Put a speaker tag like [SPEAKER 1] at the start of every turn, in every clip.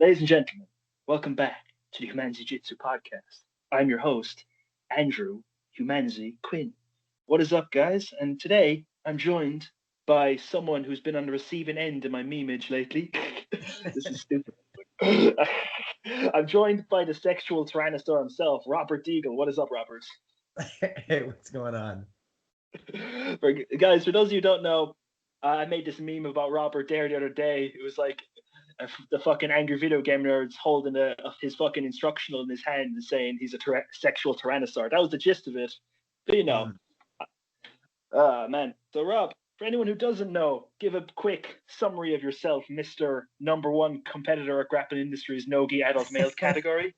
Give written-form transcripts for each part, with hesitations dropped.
[SPEAKER 1] Ladies and gentlemen, welcome back to the Humanzeejitzu podcast. I'm your host, Andrew Humanze Quinn. What is up, guys? And today I'm joined by someone who's been on the receiving end of my memeage lately. This is stupid. I'm joined by the sexual tyrannosaur himself, Robert Degle. What is up, Robert?
[SPEAKER 2] Hey, what's going on?
[SPEAKER 1] Guys, for those of you who don't know, I made this meme about Robert there the other day. It was like the fucking angry video game nerds holding his fucking instructional in his hand and saying he's a sexual tyrannosaur. That was the gist of it. But
[SPEAKER 2] Mm.
[SPEAKER 1] man. So Rob, for anyone who doesn't know, give a quick summary of yourself, Mister Number One competitor at Grappling Industries Nogi Adult Male category.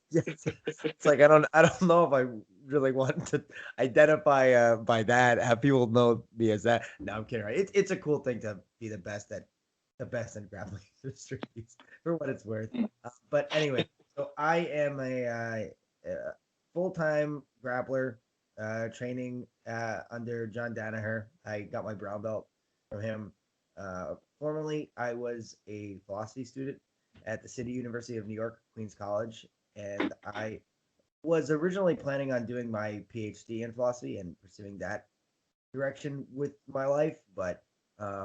[SPEAKER 2] Yes, it's like I don't know if I really want to identify by that. Have people know me as that? No, I'm kidding. Right? It's a cool thing to be the best in grappling industries for what it's worth. But anyway, so I am a full time grappler, training under John Danaher. I got my brown belt from him. Formerly, I was a philosophy student at the City University of New York, Queens College, and I was originally planning on doing my PhD in philosophy and pursuing that direction with my life, but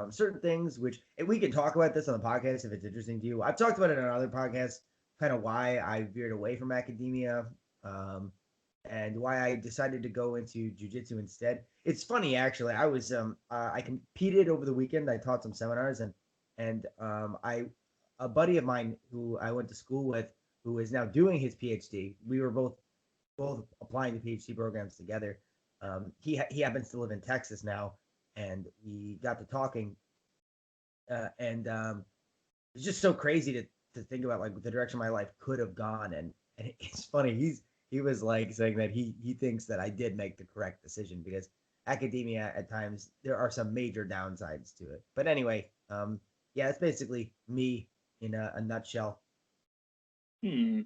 [SPEAKER 2] certain things which and we can talk about this on the podcast if it's interesting to you. I've talked about it on other podcasts, kind of why I veered away from academia, um, and why I decided to go into jujitsu instead. It's funny actually. I competed over the weekend. I taught some seminars and I a buddy of mine who I went to school with who is now doing his PhD. We were both applying to PhD programs together. He happens to live in Texas now, and we got to talking, and it's just so crazy to think about like the direction my life could have gone. And it's funny. He was like saying that he thinks that I did make the correct decision because academia at times there are some major downsides to it. But anyway, yeah, it's basically me in a nutshell.
[SPEAKER 1] Hmm.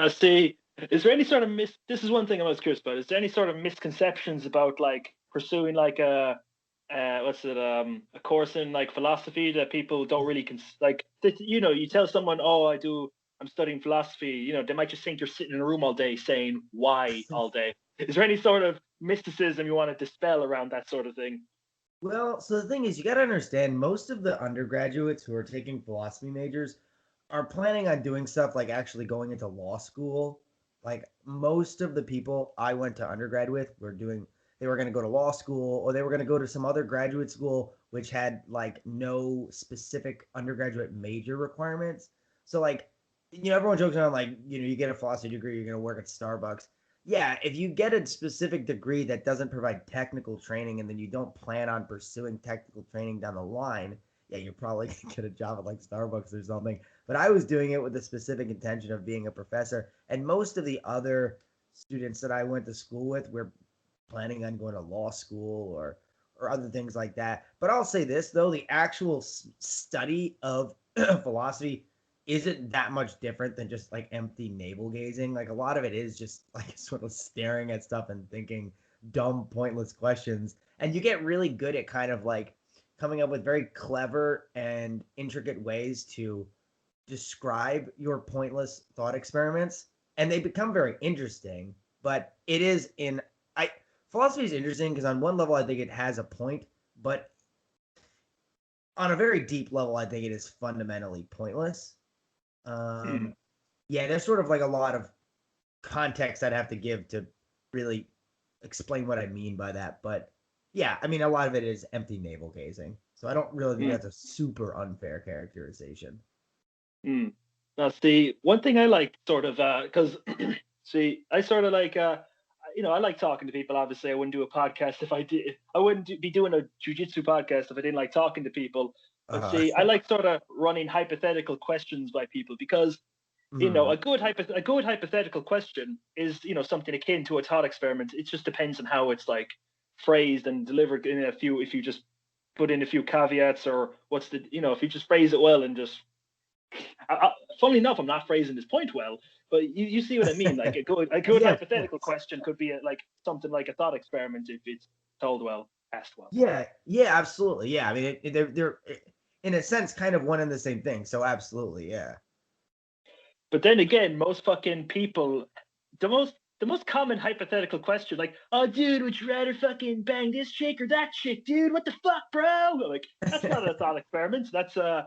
[SPEAKER 1] See, is there any sort of This is one thing I was curious about. Is there any sort of misconceptions about like pursuing like a course in like philosophy that people don't really you tell someone, oh, I'm studying philosophy. They might just think you're sitting in a room all day saying why all day. Is there any sort of mysticism you want to dispel around that sort of thing?
[SPEAKER 2] Well, so the thing is, you got to understand most of the undergraduates who are taking philosophy majors are planning on doing stuff like actually going into law school. Like most of the people I went to undergrad with they were going to go to law school or they were going to go to some other graduate school which had like no specific undergraduate major requirements. So like, everyone jokes around like, you get a philosophy degree, you're going to work at Starbucks. Yeah, if you get a specific degree that doesn't provide technical training and then you don't plan on pursuing technical training down the line, yeah, you're probably gonna get a job at like Starbucks or something. But I was doing it with the specific intention of being a professor, and most of the other students that I went to school with were planning on going to law school or other things like that. But I'll say this though, the actual study of philosophy isn't that much different than just like empty navel gazing. Like a lot of it is just like sort of staring at stuff and thinking dumb, pointless questions. And you get really good at kind of like coming up with very clever and intricate ways to describe your pointless thought experiments. And they become very interesting. But it is in I philosophy is interesting because on one level I think it has a point, but on a very deep level I think it is fundamentally pointless.
[SPEAKER 1] Hmm.
[SPEAKER 2] um, yeah, there's sort of like a lot of context I'd have to give to really explain what I mean by that. But yeah, I mean, a lot of it is empty navel gazing. So I don't really think
[SPEAKER 1] Hmm.
[SPEAKER 2] that's a super unfair characterization.
[SPEAKER 1] Hmm. Now, see, one thing I like sort of because see, I sort of like I like talking to people. Obviously, I wouldn't do a podcast if I did. I wouldn't be doing a jujitsu podcast if I didn't like talking to people. But
[SPEAKER 2] Uh,
[SPEAKER 1] see, I like sort of running hypothetical questions by people because
[SPEAKER 2] mm,
[SPEAKER 1] a good hypothetical question is something akin to a thought experiment. It just depends on how it's like phrased and delivered in a few. If you just put in a few caveats or what's the if you just phrase it well and just funnily enough, I'm not phrasing this point well, but you see what I mean. Like a good
[SPEAKER 2] yeah, of
[SPEAKER 1] hypothetical
[SPEAKER 2] course.
[SPEAKER 1] question could be like something like a thought experiment if it's told well, asked well.
[SPEAKER 2] Yeah, yeah, absolutely. Yeah, I mean, in a sense, kind of one and the same thing. So absolutely, yeah.
[SPEAKER 1] But then again, most fucking people, the most common hypothetical question, like, oh, dude, would you rather fucking bang this chick or that chick, dude? What the fuck, bro? Like, that's not a thought experiment. That's an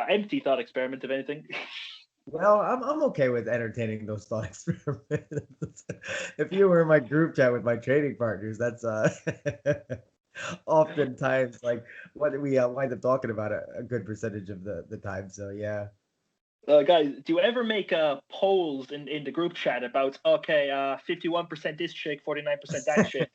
[SPEAKER 1] empty thought experiment, if anything.
[SPEAKER 2] Well, I'm okay with entertaining those thought experiments. If you were in my group chat with my training partners, that's oftentimes like what we wind up talking about a good percentage of the time. So yeah.
[SPEAKER 1] Guys, do you ever make polls in the group chat about, okay, 51% this chick, 49% that chick?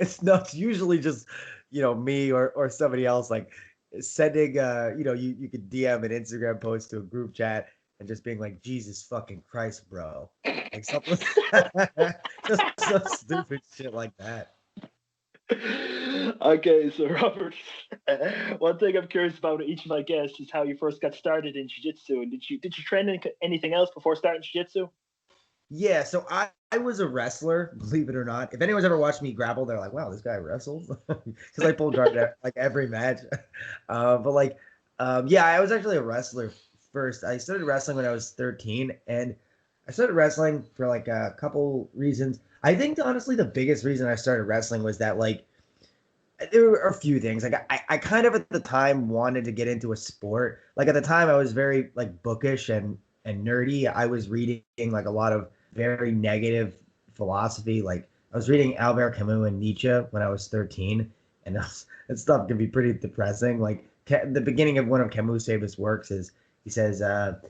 [SPEAKER 2] It's usually just me or somebody else like sending you could DM an Instagram post to a group chat and just being like, Jesus fucking Christ, bro, like something just some stupid shit like that.
[SPEAKER 1] Okay, so Robert, one thing I'm curious about each of my guests is how you first got started in jiu-jitsu, and did you train anything else before starting jiu-jitsu?
[SPEAKER 2] Yeah, so I was a wrestler, believe it or not. If anyone's ever watched me grapple, they're like, "Wow, this guy wrestles," because I pulled guard at like every match. But like, yeah, I was actually a wrestler first. I started wrestling when I was 13, and I started wrestling for like a couple reasons. I think honestly, the biggest reason I started wrestling was that like there were a few things. Like I kind of at the time wanted to get into a sport. Like at the time, I was very like bookish and nerdy. I was reading like a lot of very negative philosophy. Like I was reading Albert Camus and Nietzsche when I was 13, and that stuff can be pretty depressing. Like the beginning of one of Camus' famous works is he says the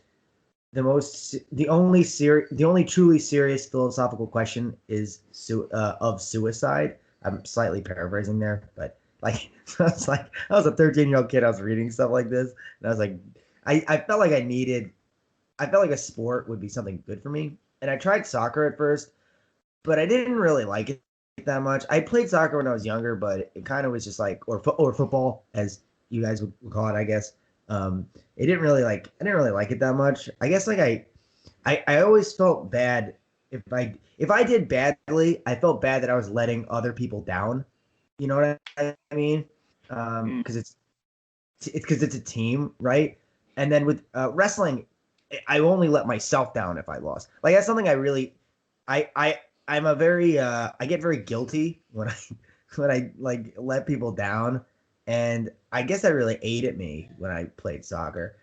[SPEAKER 2] only truly serious philosophical question is of suicide. I'm slightly paraphrasing there, but like so it's like I was a 13-year-old kid. I was reading stuff like this, and I was like, I felt like I felt like a sport would be something good for me. And I tried soccer at first, but I didn't really like it that much. I played soccer when I was younger, but it kind of was just like, or football, as you guys would call it, I guess. It didn't really like, I didn't really like it that much. I guess like I always felt bad if I did badly. I felt bad that I was letting other people down. You know what I mean? Because it's a team, right? And then with wrestling, I only let myself down if I lost. Like that's something I really, I'm a very I get very guilty when I when I like let people down, and I guess that really ate at me when I played soccer.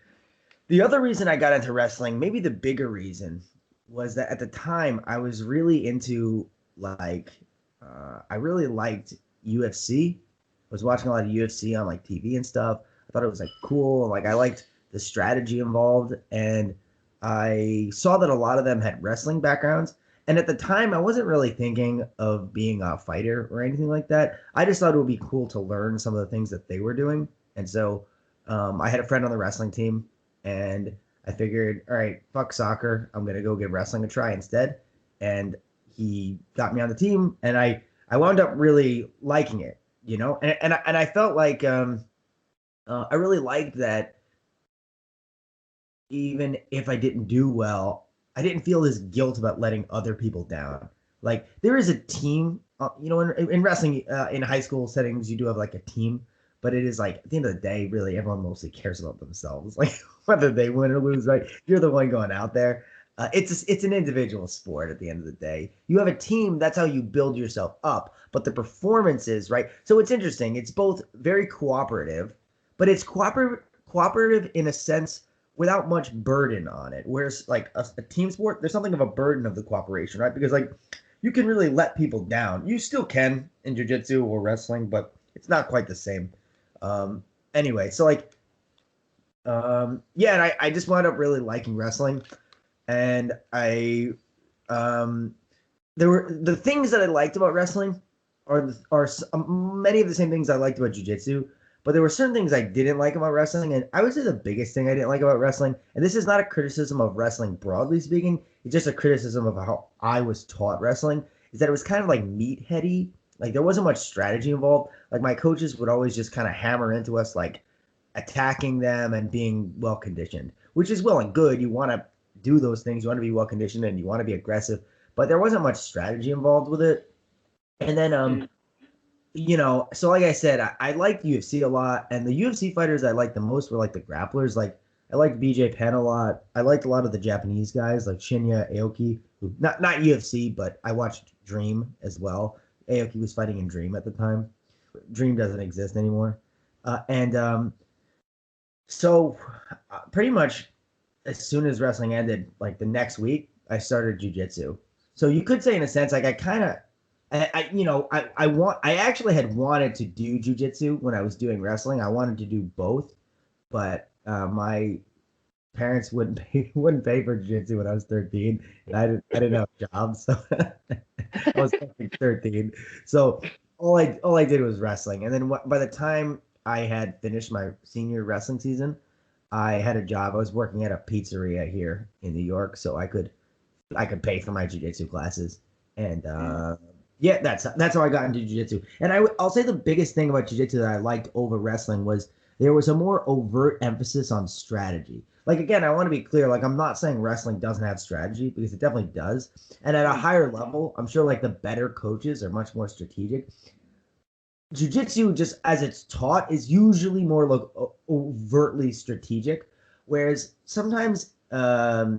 [SPEAKER 2] The other reason I got into wrestling, maybe the bigger reason, was that at the time I was really into like I really liked UFC. I was watching a lot of UFC on like TV and stuff. I thought it was like cool. Like I liked the strategy involved, and I saw that a lot of them had wrestling backgrounds. And at the time, I wasn't really thinking of being a fighter or anything like that. I just thought it would be cool to learn some of the things that they were doing. And so I had a friend on the wrestling team, and I figured, all right, fuck soccer. I'm gonna go give wrestling a try instead. And he got me on the team, and I wound up really liking it, and I felt like I really liked that even if I didn't do well, I didn't feel this guilt about letting other people down. Like there is a team, in wrestling, in high school settings, you do have like a team, but it is like at the end of the day, really everyone mostly cares about themselves, like whether they win or lose. Right, you're the one going out there. It's an individual sport at the end of the day. You have a team. That's how you build yourself up. But the performances, right? So it's interesting. It's both very cooperative, but it's cooperative in a sense without much burden on it. Whereas like a team sport, there's something of a burden of the cooperation, right? Because like you can really let people down. You still can in jiu-jitsu or wrestling, but it's not quite the same. Anyway, so like yeah, and I just wound up really liking wrestling, and I there were the things that I liked about wrestling are many of the same things I liked about jiu-jitsu, but there were certain things I didn't like about wrestling, and I would say the biggest thing I didn't like about wrestling, and this is not a criticism of wrestling broadly speaking, it's just a criticism of how I was taught wrestling, is that it was kind of like meatheady. Like there wasn't much strategy involved. Like my coaches would always just kind of hammer into us like attacking them and being well conditioned, which is well and good. You want to do those things, you want to be well conditioned, and you want to be aggressive, but there wasn't much strategy involved with it. And then so like I said, I liked UFC a lot, and the UFC fighters I liked the most were like the grapplers. Like I liked BJ Penn a lot. I liked a lot of the Japanese guys like Shinya Aoki, who not UFC, but I watched Dream as well. Aoki was fighting in Dream at the time. Dream doesn't exist anymore, and so pretty much as soon as wrestling ended, like the next week, I started jujitsu. So you could say, in a sense, like I kind of, I actually had wanted to do jujitsu when I was doing wrestling. I wanted to do both, but my parents wouldn't pay for jiu-jitsu when I was 13, and I didn't have a job, so I was fucking 13. So all I did was wrestling, and then by the time I had finished my senior wrestling season, I had a job. I was working at a pizzeria here in New York, so I could pay for my jiu-jitsu classes, and yeah, that's how I got into jiu-jitsu. And I'll say the biggest thing about jiu-jitsu that I liked over wrestling was there was a more overt emphasis on strategy. Like again, I want to be clear. Like I'm not saying wrestling doesn't have strategy because it definitely does. And at a higher level, I'm sure like the better coaches are much more strategic. Jiu-jitsu, just as it's taught, is usually more like overtly strategic, whereas sometimes, I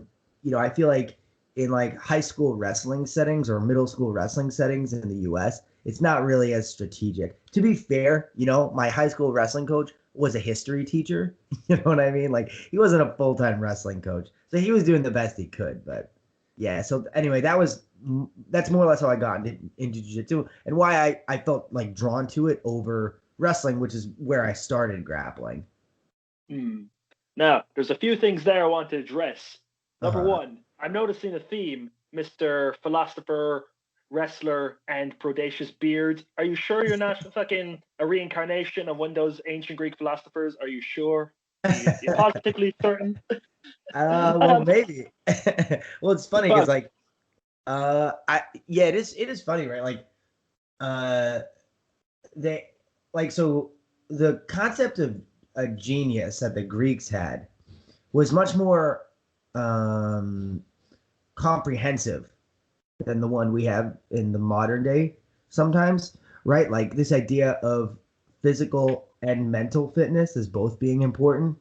[SPEAKER 2] feel like in like high school wrestling settings or middle school wrestling settings in the U.S., it's not really as strategic. To be fair, my high school wrestling coach was a history teacher. You know what I mean? Like he wasn't a full-time wrestling coach, so he was doing the best he could. But yeah, so anyway, that's more or less how I got into jiu-jitsu and why I felt like drawn to it over wrestling, which is where I started grappling.
[SPEAKER 1] Now, there's a few things there I want to address. Number
[SPEAKER 2] Uh-huh.
[SPEAKER 1] one, I'm noticing a theme, Mr. Philosopher, Wrestler, and Predacious Beard. Are you sure you're not fucking a reincarnation of one of those ancient Greek philosophers? Are you sure? You positively certain?
[SPEAKER 2] Well, maybe. Well, it's funny because
[SPEAKER 1] Fuck.
[SPEAKER 2] like, it is funny, right? Like, uh, they so the concept of a genius that the Greeks had was much more um comprehensive than the one we have in the modern day sometimes, right? Like this idea of physical and mental fitness as both being important.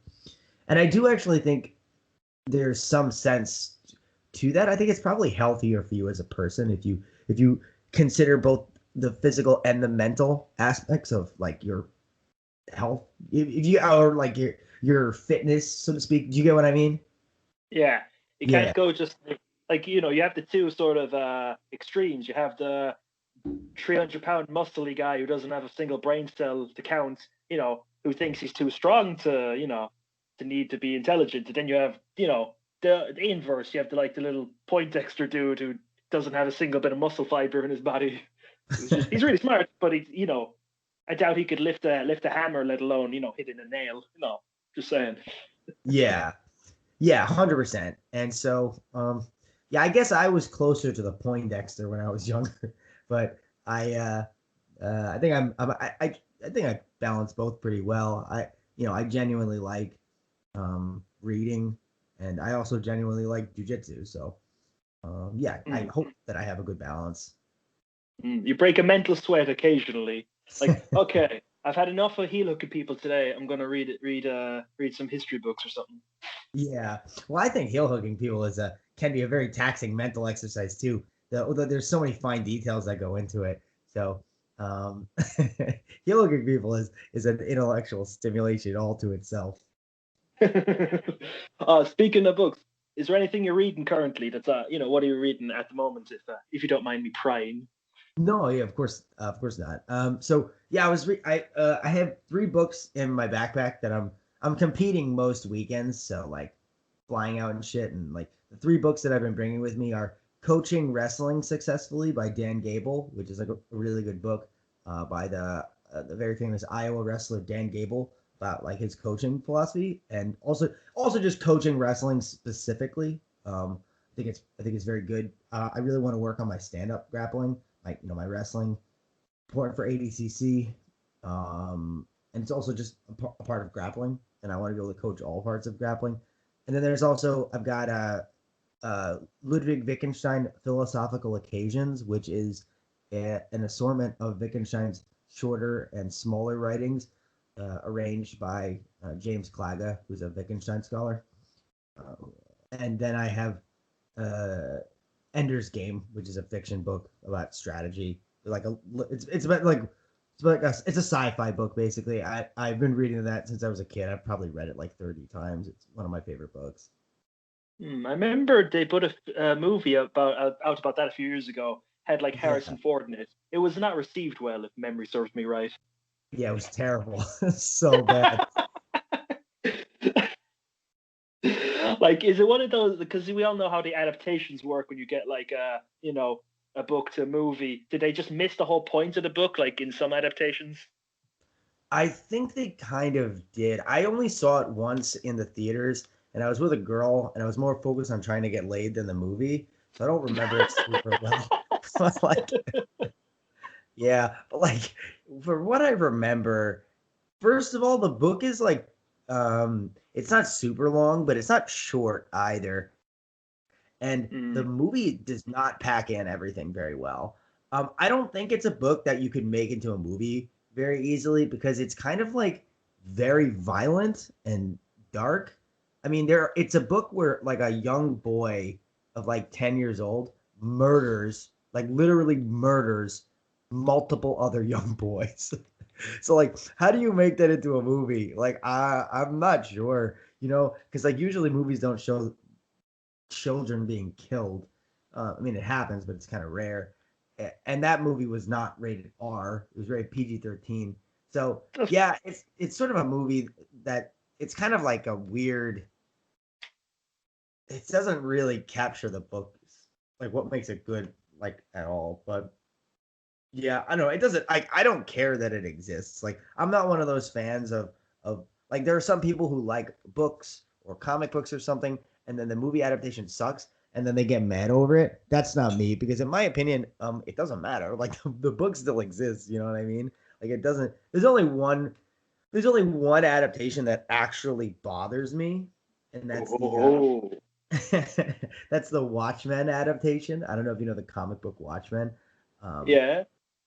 [SPEAKER 2] And I do actually think there's some sense to that. I think it's probably healthier for you as a person if you consider both the physical and the mental aspects of like your health. If you or like your fitness, so to speak. Do you get what I mean?
[SPEAKER 1] Yeah, you
[SPEAKER 2] Yeah.
[SPEAKER 1] can't go just like you have the two sort of extremes. You have the 300-pound muscly guy who doesn't have a single brain cell to count, who thinks he's too strong to need to be intelligent. And then you have, the inverse. You have the little Poindexter dude who doesn't have a single bit of muscle fiber in his body. He's really smart, but I doubt he could lift a hammer, let alone, hitting a nail. Just saying.
[SPEAKER 2] Yeah. Yeah, 100%. And so, yeah, I guess I was closer to the Poindexter when I was younger, but I think I think I balance both pretty well. I genuinely like reading, and I also genuinely like jujitsu. So, yeah, I
[SPEAKER 1] Mm.
[SPEAKER 2] hope that I have a good balance.
[SPEAKER 1] You break a mental sweat occasionally. Like, okay, I've had enough of heel hooking people today. I'm gonna read some history books or something.
[SPEAKER 2] Yeah. Well, I think heel hooking people can be a very taxing mental exercise too. Although there's so many fine details that go into it. So, um, heel hooking people is an intellectual stimulation all to itself.
[SPEAKER 1] Speaking of books, is there anything you're reading currently that's what are you reading at the moment, if you don't mind me prying?
[SPEAKER 2] No, yeah, of course not. So yeah, I have 3 books in my backpack that I'm competing most weekends. So like flying out and shit, and like the 3 books that I've been bringing with me are Coaching Wrestling Successfully by Dan Gable, which is like a really good book by the very famous Iowa wrestler Dan Gable about like his coaching philosophy and also just coaching wrestling specifically. I think it's very good. I really want to work on my stand up grappling, like my wrestling, important for ADCC, and it's also just a part of grappling, and I want to be able to coach all parts of grappling. And then there's also I've got Ludwig Wittgenstein Philosophical Occasions, which is an assortment of Wittgenstein's shorter and smaller writings arranged by James Clagga, who's a Wittgenstein scholar. Uh, and then I have uh, Ender's Game, which is a fiction book about strategy. It's about it's a sci-fi book basically. I've been reading that since I was a kid. I've probably read it like 30 times. It's one of my favorite books.
[SPEAKER 1] I remember they put a movie out about that a few years ago. Had like
[SPEAKER 2] Yeah,
[SPEAKER 1] Harrison Ford in it. It was not received well, if memory serves me right.
[SPEAKER 2] yeah, it was terrible, so bad.
[SPEAKER 1] Like, is it one of those? Because we all know how the adaptations work when you get like a book to a movie. Did they just miss the whole point of the book, like in some adaptations?
[SPEAKER 2] I think they kind of did. I only saw it once in the theaters, and I was with a girl, and I was more focused on trying to get laid than the movie, so I don't remember it super well. But like, yeah, but like for what I remember, first of all, the book is like, it's not super long, but it's not short either. And the
[SPEAKER 1] Mm.
[SPEAKER 2] movie does not pack in everything very well. I don't think it's a book that you could make into a movie very easily because it's kind of like very violent and dark. I mean, it's a book where like a young boy of like 10 years old murders, like literally murders multiple other young boys. So like, how do you make that into a movie? Like, I'm not sure, because like usually movies don't show children being killed. I mean, it happens, but it's kind of rare. And that movie was not rated R; it was rated PG-13. So yeah, it's sort of a movie that it's kind of like a weird. It doesn't really capture the book, like what makes it good, like at all. But yeah, I know it doesn't. I don't care that it exists. Like I'm not one of those fans of like there are some people who like books or comic books or something, and then the movie adaptation sucks, and then they get mad over it. That's not me because in my opinion, it doesn't matter. Like the book still exists. You know what I mean? Like it doesn't. There's only one adaptation that actually bothers me, and that's the
[SPEAKER 1] Oh,
[SPEAKER 2] that's the Watchmen adaptation. I don't know if you know the comic book Watchmen. Um,
[SPEAKER 1] yeah.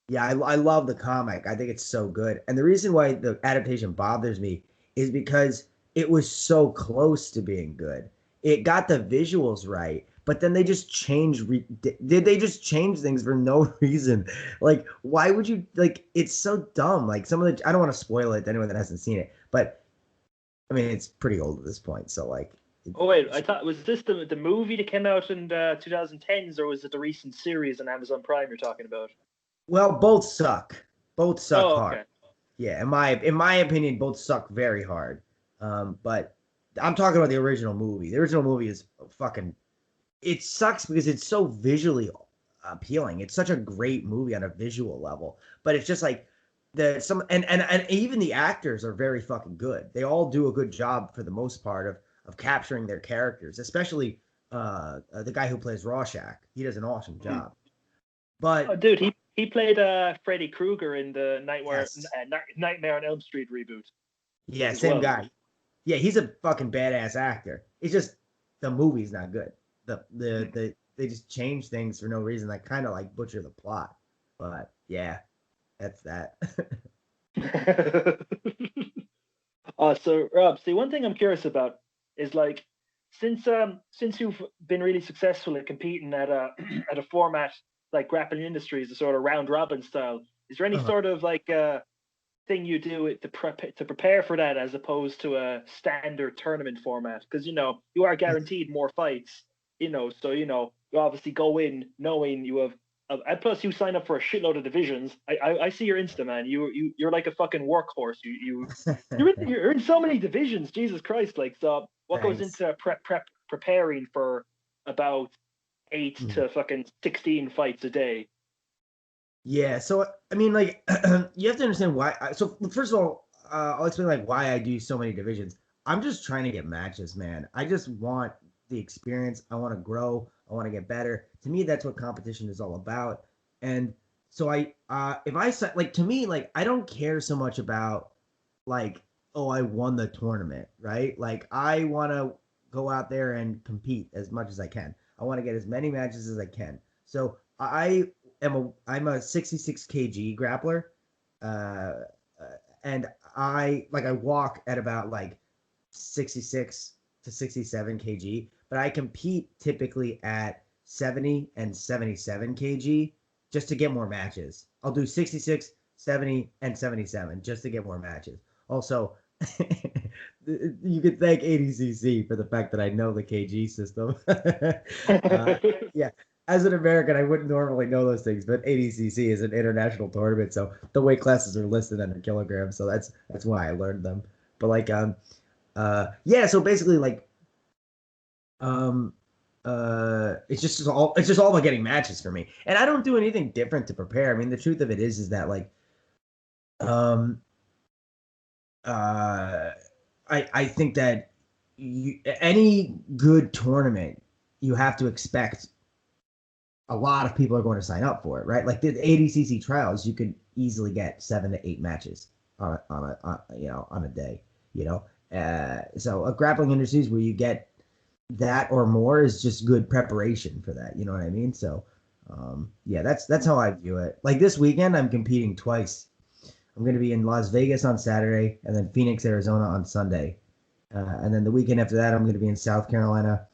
[SPEAKER 2] yeah, I love the comic. I think it's so good. And the reason why the adaptation bothers me is because it was so close to being good. It got the visuals right, but then they just did they just change things for no reason? Like, why would you like it's so dumb. Like some of the I don't want to spoil it to anyone that hasn't seen it, but I mean it's pretty old at this point, so like
[SPEAKER 1] Oh wait, I thought was this the movie that came out in the 2010s, or was it the recent series on Amazon Prime you're talking about?
[SPEAKER 2] well, both suck. Both suck
[SPEAKER 1] Oh,
[SPEAKER 2] hard.
[SPEAKER 1] okay.
[SPEAKER 2] Yeah, in my opinion, both suck very hard. But I'm talking about the original movie. The original movie is fucking. It sucks because it's so visually appealing. It's such a great movie on a visual level, but it's just like and even the actors are very fucking good. They all do a good job for the most part of capturing their characters, especially the guy who plays Rorschach. He does an awesome
[SPEAKER 1] Hmm.
[SPEAKER 2] job.
[SPEAKER 1] Oh,
[SPEAKER 2] But
[SPEAKER 1] dude, he played Freddy Krueger in the
[SPEAKER 2] yes,
[SPEAKER 1] Nightmare on Elm Street reboot
[SPEAKER 2] yeah,
[SPEAKER 1] as
[SPEAKER 2] same
[SPEAKER 1] well.
[SPEAKER 2] guy. Yeah, he's a fucking badass actor. It's just the movie's not good. They just change things for no reason. They kind of like butcher the plot. But yeah, that's that.
[SPEAKER 1] So Rob, see, one thing I'm curious about is like since you've been really successful at competing at a at a format like Grappling Industries, the sort of round robin style, is there any
[SPEAKER 2] Uh,
[SPEAKER 1] sort of like thing you do to prepare for that as opposed to a standard tournament format? Because you are guaranteed more fights, so you obviously go in knowing you have. And plus, you sign up for a shitload of divisions. I see your Insta, man. You're like a fucking workhorse. You're in so many divisions. Jesus Christ! Like, so what goes
[SPEAKER 2] Thanks.
[SPEAKER 1] into preparing for about 8 to fucking 16 fights a day?
[SPEAKER 2] Yeah, so I mean, like, you have to understand why. So first of all, I'll explain like why I do so many divisions. I'm just trying to get matches, man. I just want the experience. I want to grow. I want to get better. To me, that's what competition is all about. And so if I like to me, like, I don't care so much about like, oh, I won the tournament, right? Like, I want to go out there and compete as much as I can. I want to get as many matches as I can. So I'm a 66 kg grappler, uh, and I walk at about like 66 to 67 kg, but I compete typically at 70 and 77 kg just to get more matches. I'll do 66, 70, and 77 just to get more matches. Also, you could thank ADCC for the fact that I know the KG system. Yeah, as an American, I wouldn't normally know those things, but ADCC is an international tournament, so the weight classes are listed under kilograms, so that's why I learned them. But like yeah, so basically like um it's just all about getting matches for me. And I don't do anything different to prepare. I mean, the truth of it is that like um uh I think that any good tournament you have to expect a lot of people are going to sign up for it, right? Like the ADCC trials, you could easily get 7 to 8 matches on a day, you know. So a grappling industries where you get that or more is just good preparation for that. You know what I mean? So, yeah, that's how I view it. Like this weekend, I'm competing twice. I'm going to be in Las Vegas on Saturday, and then Phoenix, Arizona on Sunday, and then the weekend after that, I'm going to be in South Carolina,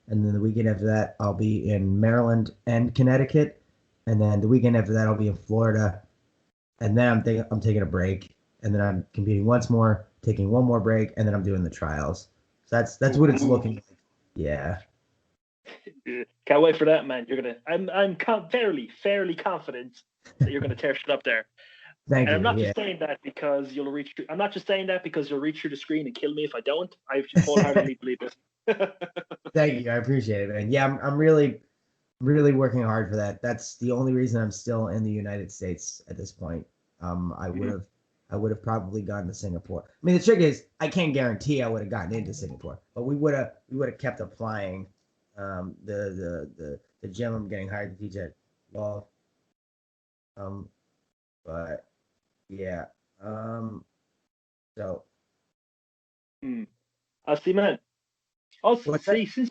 [SPEAKER 2] and then the weekend after that, I'll be in Maryland and Connecticut, and then the weekend after that, I'll be in Florida, and then I'm taking a break, and then I'm competing once more, taking one more break, and then I'm doing the trials. So that's what it's looking like. Yeah.
[SPEAKER 1] Can't wait for that, man. You're gonna. I'm fairly confident that you're gonna tear shit up there.
[SPEAKER 2] Thank
[SPEAKER 1] And I'm
[SPEAKER 2] you.
[SPEAKER 1] not
[SPEAKER 2] Yeah.
[SPEAKER 1] just saying that because you'll reach. I'm not just saying that because you'll reach through the screen and kill me if I don't. I wholeheartedly believe it.
[SPEAKER 2] Thank you. I appreciate it, man. Yeah, I'm really working hard for that. That's the only reason I'm still in the United States at this point. I would
[SPEAKER 1] Mhm.
[SPEAKER 2] have I would have probably gone to Singapore. I mean, the trick is I can't guarantee I would have gotten into Singapore, but we would have kept applying. The gym I'm getting hired to teach at law. Um, but yeah. Um, so
[SPEAKER 1] Hmm. I see, man. Also,
[SPEAKER 2] what's that?
[SPEAKER 1] see, since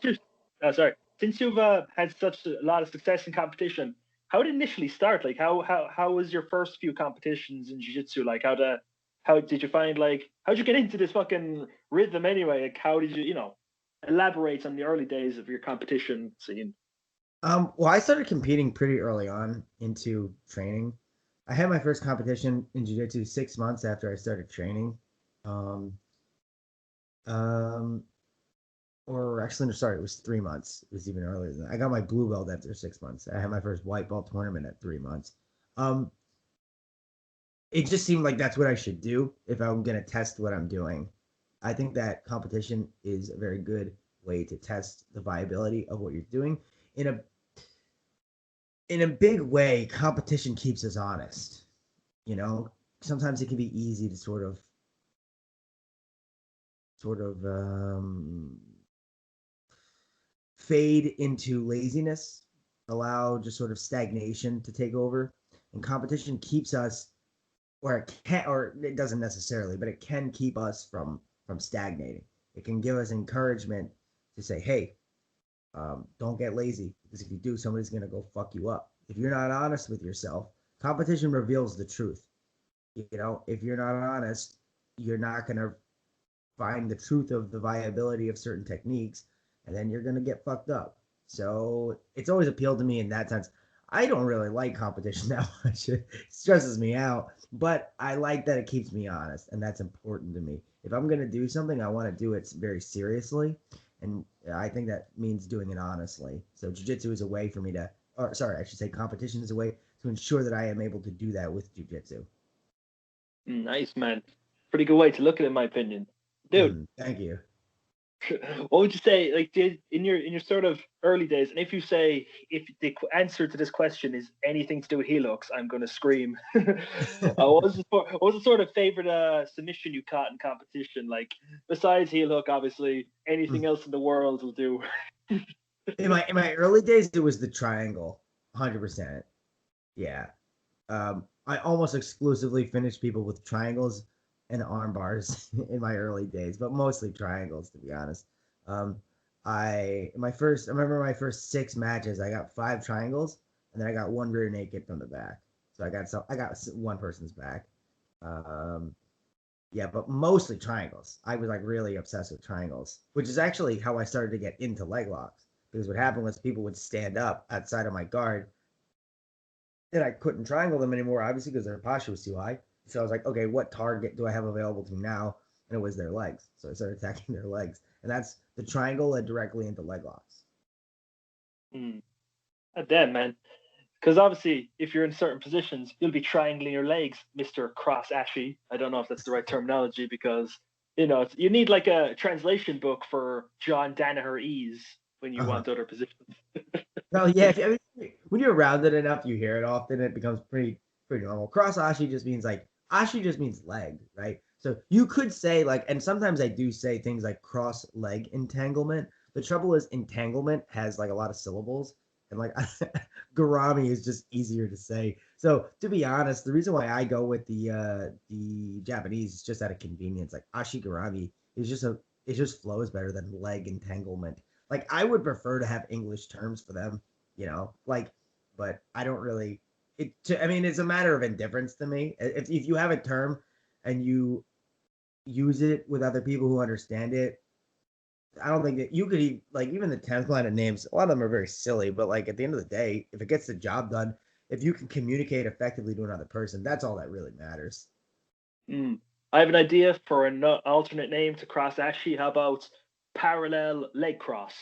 [SPEAKER 1] you've had such a lot of success in competition, how did it initially start? Like, how was your first few competitions in jiu-jitsu? Like, how did you find like how'd you get into this fucking rhythm anyway? Like, how did you elaborate on the early days of your competition scene?
[SPEAKER 2] Well, I started competing pretty early on into training. I had my first competition in jiu-jitsu 6 months after I started training. Um, um, or actually, no, sorry, it was 3 months. It was even earlier than that. I got my blue belt after 6 months. I had my first white belt tournament at 3 months. Um, it just seemed like that's what I should do if I'm gonna test what I'm doing. I think that competition is a very good way to test the viability of what you're doing. In a in a big way, competition keeps us honest. You know, sometimes it can be easy to sort of fade into laziness, allow just sort of stagnation to take over, and competition keeps us, or it doesn't necessarily, but it can keep us from stagnating. It can give us encouragement to say, hey, don't get lazy because if you do, somebody's gonna go fuck you up. If you're not honest with yourself, competition reveals the truth. You know, if you're not honest, you're not gonna find the truth of the viability of certain techniques, and then you're gonna get fucked up. So it's always appealed to me in that sense. I don't really like competition that much. It stresses me out, but I like that it keeps me honest, and that's important to me. If I'm gonna do something, I want to do it very seriously, and I think that means doing it honestly. So jujitsu is a way for me to, or sorry, I should say, competition is a way to ensure that I am able to do that with jujitsu.
[SPEAKER 1] Nice, man. Pretty good way to look at it, in my opinion, dude.
[SPEAKER 2] Thank you.
[SPEAKER 1] What would you say, like, did in your sort of early days? And if you say if the answer to this question is anything to do with heel hooks, I'm going to scream. What was the sort of favorite submission you caught in competition? Like, besides heel hook, obviously, anything else in the world will do.
[SPEAKER 2] In my early days, it was the triangle, 100%. Yeah. I almost exclusively finished people with triangles and arm bars in my early days, but mostly triangles, to be honest. Um, I remember my first 6 matches, I got 5 triangles, and then I got one rear naked from the back. So I got one person's back. Um, yeah, but mostly triangles. I was like really obsessed with triangles, which is actually how I started to get into leg locks. Because what happened was people would stand up outside of my guard, and I couldn't triangle them anymore, obviously because their posture was too high. So I was like, okay, what target do I have available to me now? And it was their legs. So I started attacking their legs, and that's the triangle led directly into leg locks.
[SPEAKER 1] Mm. Damn, man. Because obviously, if you're in certain positions, you'll be triangling your legs, Mister Cross Ashy. I don't know if that's the right terminology because you need like a translation book for John Danaher ease when you
[SPEAKER 2] Uh-huh.
[SPEAKER 1] want other positions.
[SPEAKER 2] No, yeah. I mean, when you're around it enough, you hear it often. It becomes pretty normal. Cross ashi just means like ashi just means leg, right? So you could say like, and sometimes I do say things like cross leg entanglement. The trouble is entanglement has like a lot of syllables, and like garami is just easier to say. So to be honest, the reason why I go with the Japanese is just out of convenience. Like ashi garami is just a it just flows better than leg entanglement. Like I would prefer to have English terms for them, like, but I don't really. I mean, it's a matter of indifference to me. If you have a term and you use it with other people who understand it, I don't think that you could like even the 10th line of names. A lot of them are very silly, but like at the end of the day, if it gets the job done, if you can communicate effectively to another person, that's all that really matters.
[SPEAKER 1] Mm. I have an idea for an alternate name to Cross Ashy. How about parallel leg cross?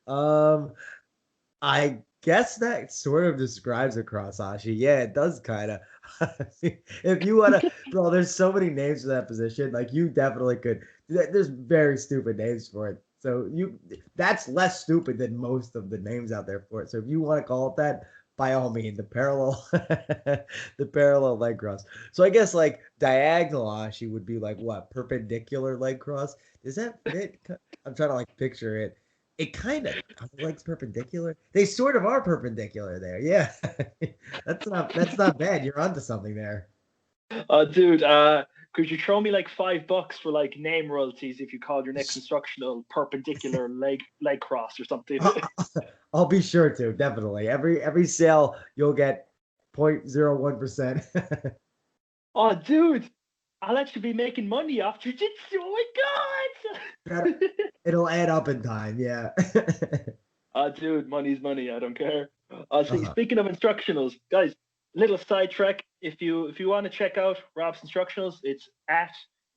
[SPEAKER 2] um, I guess that sort of describes a cross Ashi. Yeah, it does kind of. If you want to, bro, there's so many names for that position. Like you definitely could. There's very stupid names for it. So that's less stupid than most of the names out there for it. So if you want to call it that, by all means, the parallel leg cross. So I guess like diagonal Ashi would be like what, perpendicular leg cross? Does that fit? I'm trying to like picture it. It kind of are the legs perpendicular. They sort of are perpendicular there. Yeah, that's not bad. You're onto something there.
[SPEAKER 1] Dude, could you throw me like $5 for like name royalties if you called your next instructional perpendicular leg cross or something?
[SPEAKER 2] I'll be sure to definitely. Every sale you'll get 0.01%.
[SPEAKER 1] Oh, dude, I'll actually be making money off jujitsu. Oh my
[SPEAKER 2] That
[SPEAKER 1] god!
[SPEAKER 2] it'll add up in time. Yeah.
[SPEAKER 1] Dude, money's money. I don't care.
[SPEAKER 2] Uh-huh.
[SPEAKER 1] Speaking of instructionals, guys, little sidetrack. If you want to check out Rob's instructionals, it's at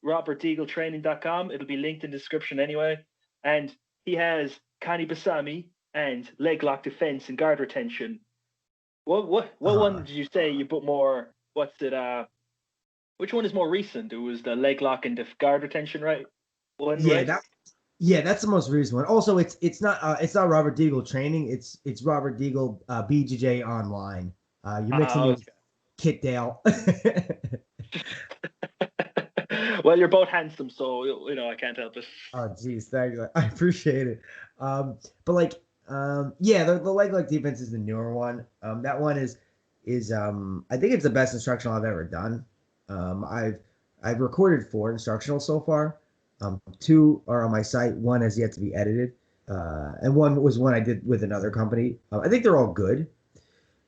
[SPEAKER 1] robertdeagletraining.com. It'll be linked in the description anyway. And he has Kani Basami and Leglock Defense and guard retention. What one
[SPEAKER 2] Uh-huh.
[SPEAKER 1] did you say you put more? What's it? Which one is more recent? It was the Leglock and the guard retention, right? One,
[SPEAKER 2] Yeah,
[SPEAKER 1] right?
[SPEAKER 2] that's the most recent one. Also, it's not Robert Deagle training. It's Robert Deagle BJJ online. You're mixing me with
[SPEAKER 1] Okay.
[SPEAKER 2] Kit Dale.
[SPEAKER 1] Well, you're both handsome, so I can't help it.
[SPEAKER 2] Oh, geez, thank you. I appreciate it. But like, yeah, the leg defense is the newer one. That one is I think it's the best instructional I've ever done. I've recorded 4 instructional so far. 2 are on my site. One has yet to be edited, and one was one I did with another company. I think they're all good,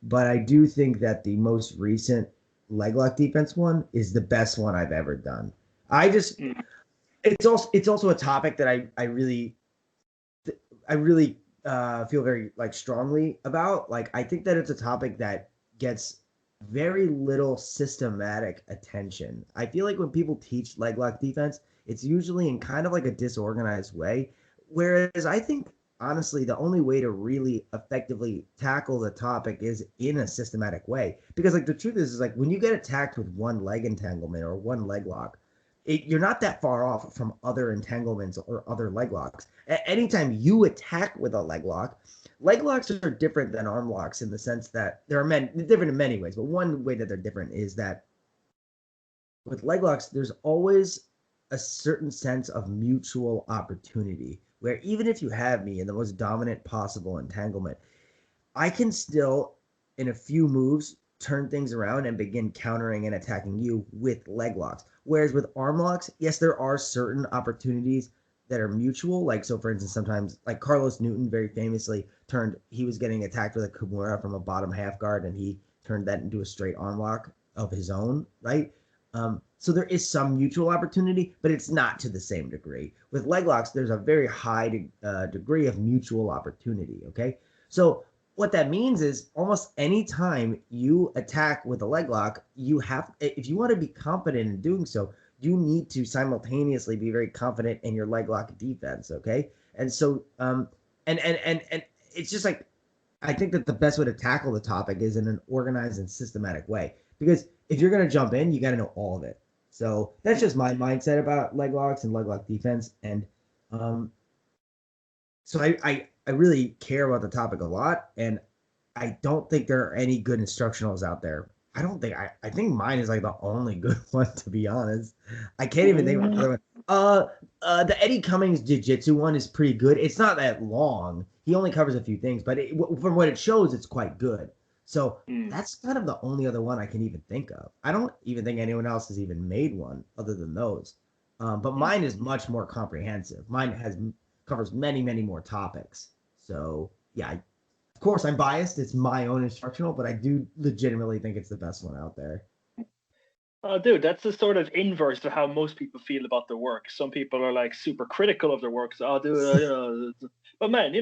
[SPEAKER 2] but I do think that the most recent leg lock defense one is the best one I've ever done. I just
[SPEAKER 1] Mm.
[SPEAKER 2] it's also a topic that I really feel very like strongly about. Like I think that it's a topic that gets very little systematic attention. I feel like when people teach leg lock defense, it's usually in kind of like a disorganized way. Whereas I think honestly the only way to really effectively tackle the topic is in a systematic way. Because like the truth is like when you get attacked with one leg entanglement or one leg lock, you're not that far off from other entanglements or other leg locks. Anytime you attack with a leg locks are different than arm locks in the sense that different in many ways. But one way that they're different is that with leg locks, there's always a certain sense of mutual opportunity where even if you have me in the most dominant possible entanglement, I can still, in a few moves, turn things around and begin countering and attacking you with leg locks. Whereas with arm locks, yes, there are certain opportunities that are mutual. Like, so for instance, sometimes, like Carlos Newton very famously he was getting attacked with a Kimura from a bottom half guard and he turned that into a straight arm lock of his own, right? So there is some mutual opportunity, but it's not to the same degree. With leg locks, there's a very high degree of mutual opportunity. Okay, so what that means is almost any time you attack with a leg lock, you have, if you want to be confident in doing so, you need to simultaneously be very confident in your leg lock defense. Okay, and so and it's just like, I think that the best way to tackle the topic is in an organized and systematic way. Because if you're going to jump in, you got to know all of it. So that's just my mindset about leg locks and leg lock defense. And um, so I really care about the topic a lot. And I don't think there are any good instructionals out there. I don't think, I think mine is like the only good one, to be honest. I can't even think of another one. The Eddie Cummings Jiu-Jitsu one is pretty good. It's not that long. He only covers a few things, but from what it shows, it's quite good. So that's kind of the only other one I can even think of. I don't even think anyone else has even made one other than those. But mine is much more comprehensive. Mine covers many, many more topics. So yeah, of course I'm biased. It's my own instructional, but I do legitimately think it's the best one out there.
[SPEAKER 1] Oh, dude, that's the sort of inverse to how most people feel about their work. Some people are like super critical of their work. So, oh, dude, but man,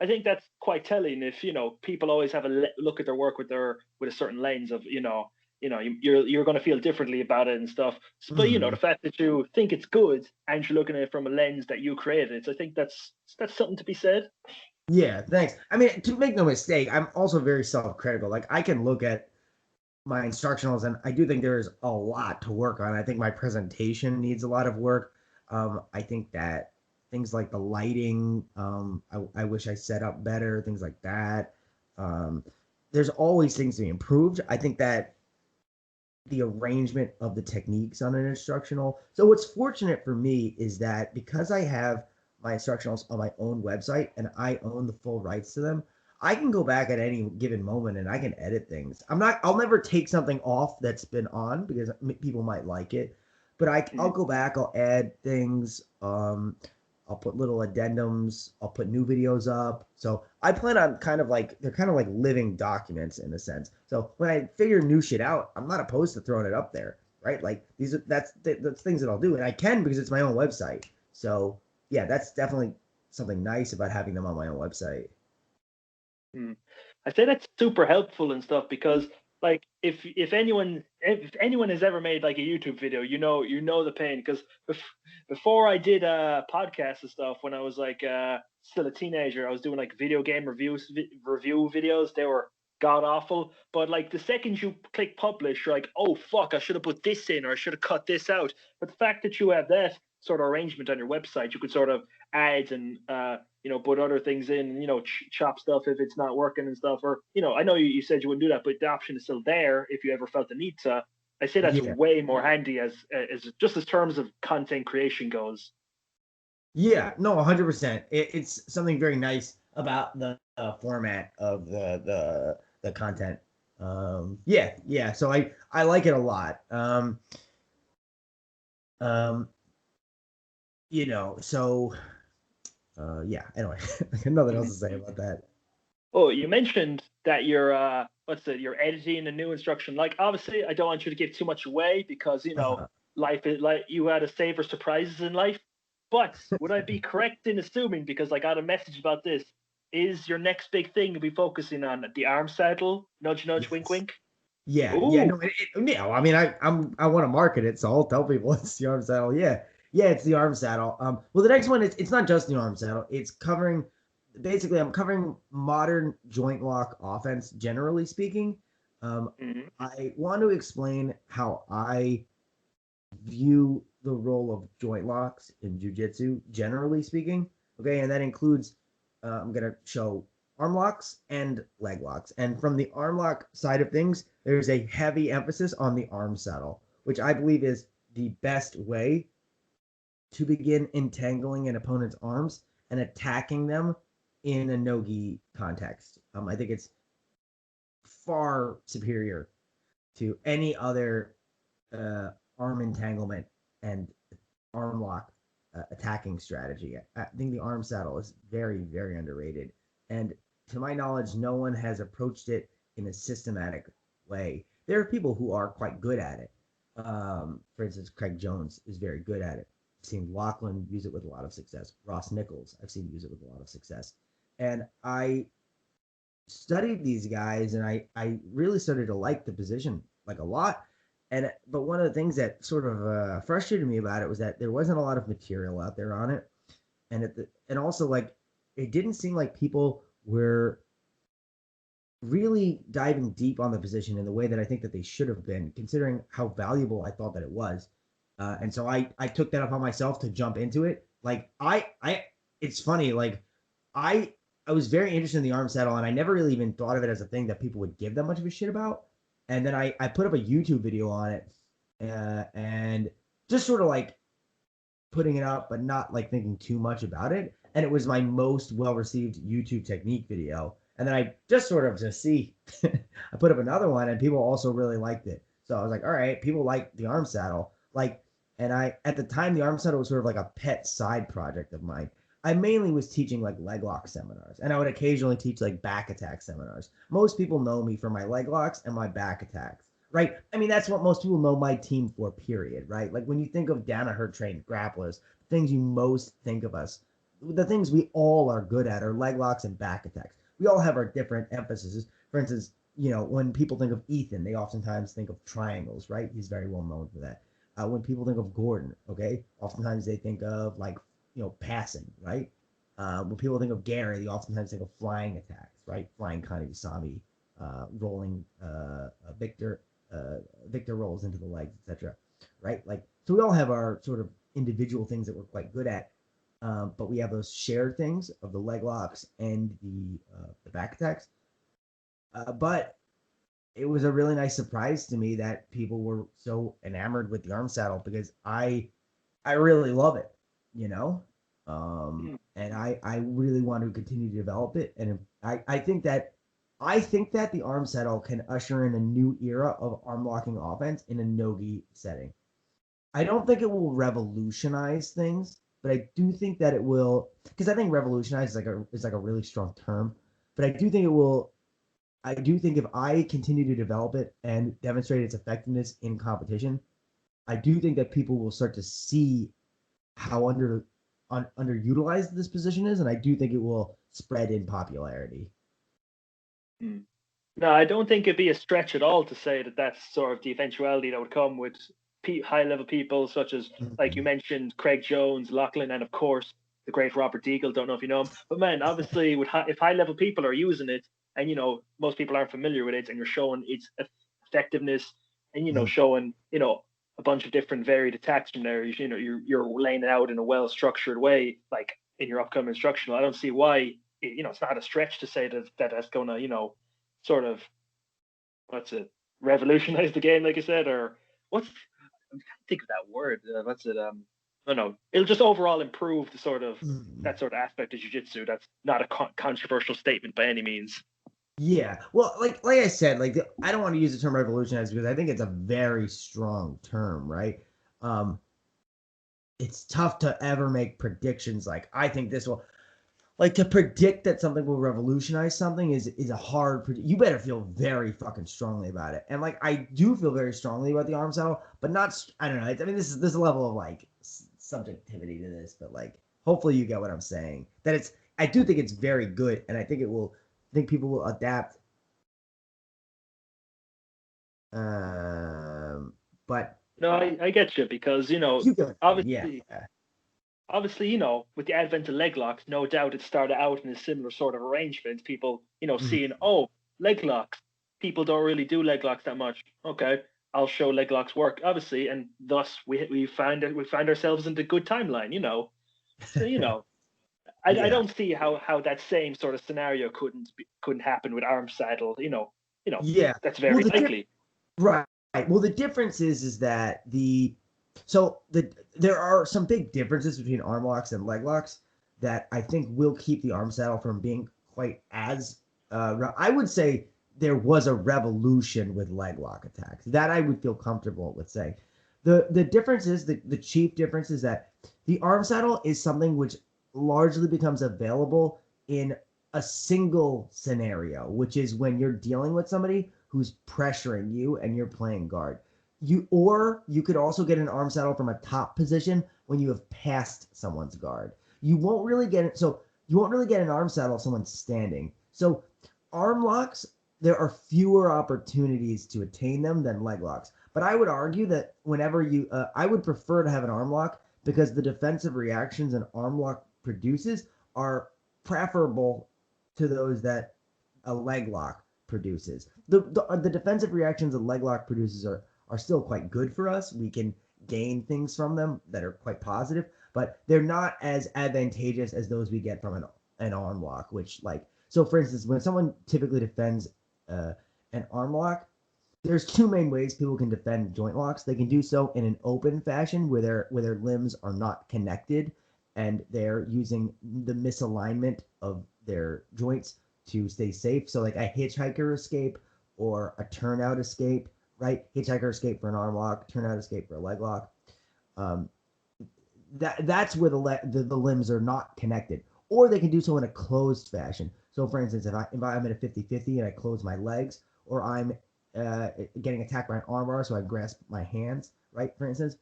[SPEAKER 1] I think that's quite telling. If people always have a look at their work with a certain lens of you're going to feel differently about it and stuff. But the fact that you think it's good and you're looking at it from a lens that you created, so I think that's something to be said.
[SPEAKER 2] Yeah, thanks. I mean, to make no mistake, I'm also very self-critical. Like I can look at my instructionals, and I do think there is a lot to work on. I think my presentation needs a lot of work. I think that things like the lighting, I wish I set up better, things like that. There's always things to be improved. I think that the arrangement of the techniques on an instructional. So what's fortunate for me is that because I have my instructionals on my own website and I own the full rights to them, I can go back at any given moment and I can edit things. I'll never take something off that's been on because people might like it, but I'll go back, I'll add things. I'll put little addendums. I'll put new videos up. So I plan on they're kind of like living documents in a sense. So when I figure new shit out, I'm not opposed to throwing it up there, right? Like that's things that I'll do, and I can because it's my own website. So yeah, that's definitely something nice about having them on my own website.
[SPEAKER 1] I say that's super helpful and stuff because like if anyone has ever made like a YouTube video, you know the pain because before I did podcasts and stuff when I was like still a teenager, I was doing like video game review videos. They were god awful, but like the second you click publish, you're like, oh fuck, I should have put this in or I should have cut this out. But the fact that you have that sort of arrangement on your website, you could sort of add and put other things in, chop stuff if it's not working and stuff. Or, I know you said you wouldn't do that, but the option is still there if you ever felt the need to. I say that's
[SPEAKER 2] Yeah.
[SPEAKER 1] way more handy as just as terms of content creation goes.
[SPEAKER 2] Yeah, no, 100%. It's something very nice about the format of the content. Yeah, yeah. So I like it a lot. Um, so yeah. Anyway, nothing else to say about that.
[SPEAKER 1] Oh, you mentioned that you're editing a new instruction. Like, obviously, I don't want you to give too much away because
[SPEAKER 2] Uh-huh.
[SPEAKER 1] life is like you had to savor surprises in life. But would I be correct in assuming, because I got a message about this, is your next big thing to be focusing on the arm saddle? Nudge, nudge, wink,
[SPEAKER 2] Yes.
[SPEAKER 1] wink.
[SPEAKER 2] Yeah, yeah.
[SPEAKER 1] Ooh.
[SPEAKER 2] No, I mean, I want to market it, so I'll tell people it's the arm saddle. Yeah, yeah, it's the arm saddle. Well, the next one is it's not just the arm saddle. It's covering basically I'm covering modern joint lock offense, generally speaking.
[SPEAKER 1] Mhm.
[SPEAKER 2] I want to explain how I view the role of joint locks in jujitsu, generally speaking. Okay, and that includes I'm gonna show arm locks and leg locks. And from the arm lock side of things, there's a heavy emphasis on the arm saddle, which I believe is the best way to begin entangling an opponent's arms and attacking them in a no-gi context. I think it's far superior to any other arm entanglement and arm lock attacking strategy. I think the arm saddle is very, very underrated. And to my knowledge, no one has approached it in a systematic way. There are people who are quite good at it. For instance, Craig Jones is very good at it. I've seen Lachlan use it with a lot of success. Ross Nichols, I've seen use it with a lot of success. And I studied these guys, and I really started to like the position like a lot. But one of the things that sort of frustrated me about it was that there wasn't a lot of material out there on it, and also like it didn't seem like people were really diving deep on the position in the way that I think that they should have been, considering how valuable I thought that it was. And so I took that upon myself to jump into it. Like it's funny. Like I I was very interested in the arm saddle, and I never really even thought of it as a thing that people would give that much of a shit about. And then I put up a YouTube video on it, and just sort of like putting it up, but not like thinking too much about it. And it was my most well received YouTube technique video. And then I just sort of to see, I put up another one, and people also really liked it. So I was like, all right, people like the arm saddle. Like, and I, at the time, the arm saddle was sort of like a pet side project of mine. I mainly was teaching like leg lock seminars, and I would occasionally teach like back attack seminars. Most people know me for my leg locks and my back attacks, right? I mean, that's what most people know my team for, period, right? Like when you think of Danaher trained grapplers, things you most think of us, the things we all are good at are leg locks and back attacks. We all have our different emphases. For instance, you know, when people think of Ethan, they oftentimes think of triangles, right? He's very well known for that. When people think of Gordon, okay, oftentimes they think of like, you know, passing, right? When people think of Gary, they oftentimes think of flying attacks, right? Flying Kane Usami, rolling Victor rolls into the legs, etc. Right? Like, so we all have our sort of individual things that we're quite good at, but we have those shared things of the leg locks and the back attacks. But it was a really nice surprise to me that people were so enamored with the arm saddle, because I really love it, you know? And I really want to continue to develop it. And I think that the arm saddle can usher in a new era of arm locking offense in a no-gi setting. I don't think it will revolutionize things, but I do think that it will, because I think revolutionize is like a really strong term, but I do think it will. I do think if I continue to develop it and demonstrate its effectiveness in competition, I do think that people will start to see how underutilized this position is, and I do think it will spread in popularity.
[SPEAKER 1] No, I don't think it'd be a stretch at all to say that that's sort of the eventuality that would come with high-level people such as, like you mentioned, Craig Jones, Lachlan, and of course the great Robert Degle. Don't know if you know him, but man, obviously, if high-level people are using it, and you know most people aren't familiar with it, and you're showing its effectiveness, and you know showing a bunch of different varied attacks from there, you know you're laying it out in a well-structured way, like in your upcoming instructional. I don't see why it's not a stretch to say that's gonna sort of what's it revolutionize the game, like you said, or what's I'm trying to think of that word. What's it? No, no. It'll just overall improve the sort of that sort of aspect of jiu-jitsu. That's not a controversial statement by any means.
[SPEAKER 2] Yeah, well, like I said, like I don't want to use the term revolutionize because I think it's a very strong term, right? It's tough to ever make predictions. Like I think this will, like to predict that something will revolutionize something is a hard. You better feel very fucking strongly about it, and like I do feel very strongly about the arm saddle, but not. I don't know. I mean, this is a level of like subjectivity to this, but like hopefully you get what I'm saying. That it's. I do think it's very good, and I think it will. I think people will adapt. But
[SPEAKER 1] no, I get you because obviously,
[SPEAKER 2] yeah.
[SPEAKER 1] Obviously, with the advent of leg locks, no doubt it started out in a similar sort of arrangement. People, seeing leg locks, people don't really do leg locks that much. Okay, I'll show leg locks work, obviously, and thus we find ourselves in the good timeline. So I don't see how that same sort of scenario couldn't happen with arm saddle.
[SPEAKER 2] Yeah,
[SPEAKER 1] that's very likely.
[SPEAKER 2] Right. Well, the difference is that there are some big differences between arm locks and leg locks that I think will keep the arm saddle from being quite as. I would say there was a revolution with leg lock attacks that I would feel comfortable with saying. The difference is the chief difference is that the arm saddle is something which largely becomes available in a single scenario, which is when you're dealing with somebody who's pressuring you and you're playing guard. You could also get an arm saddle from a top position when you have passed someone's guard. You won't really get it. So you won't really get an arm saddle if someone's standing. So arm locks, there are fewer opportunities to attain them than leg locks. But I would argue that whenever I would prefer to have an arm lock because the defensive reactions an arm lock produces are preferable to those that a leg lock produces. The defensive reactions a leg lock produces are still quite good for us. We can gain things from them that are quite positive, but they're not as advantageous as those we get from an arm lock, which so for instance, when someone typically defends an arm lock, there's two main ways people can defend joint locks. They can do so in an open fashion where their limbs are not connected and they're using the misalignment of their joints to stay safe. So like a hitchhiker escape or a turnout escape, right? Hitchhiker escape for an arm lock, turnout escape for a leg lock. That's where the limbs are not connected. Or they can do so in a closed fashion. So for instance, if I'm in a 50-50 and I close my legs, or I'm getting attacked by an armbar, so I grasp my hands, right? For instance,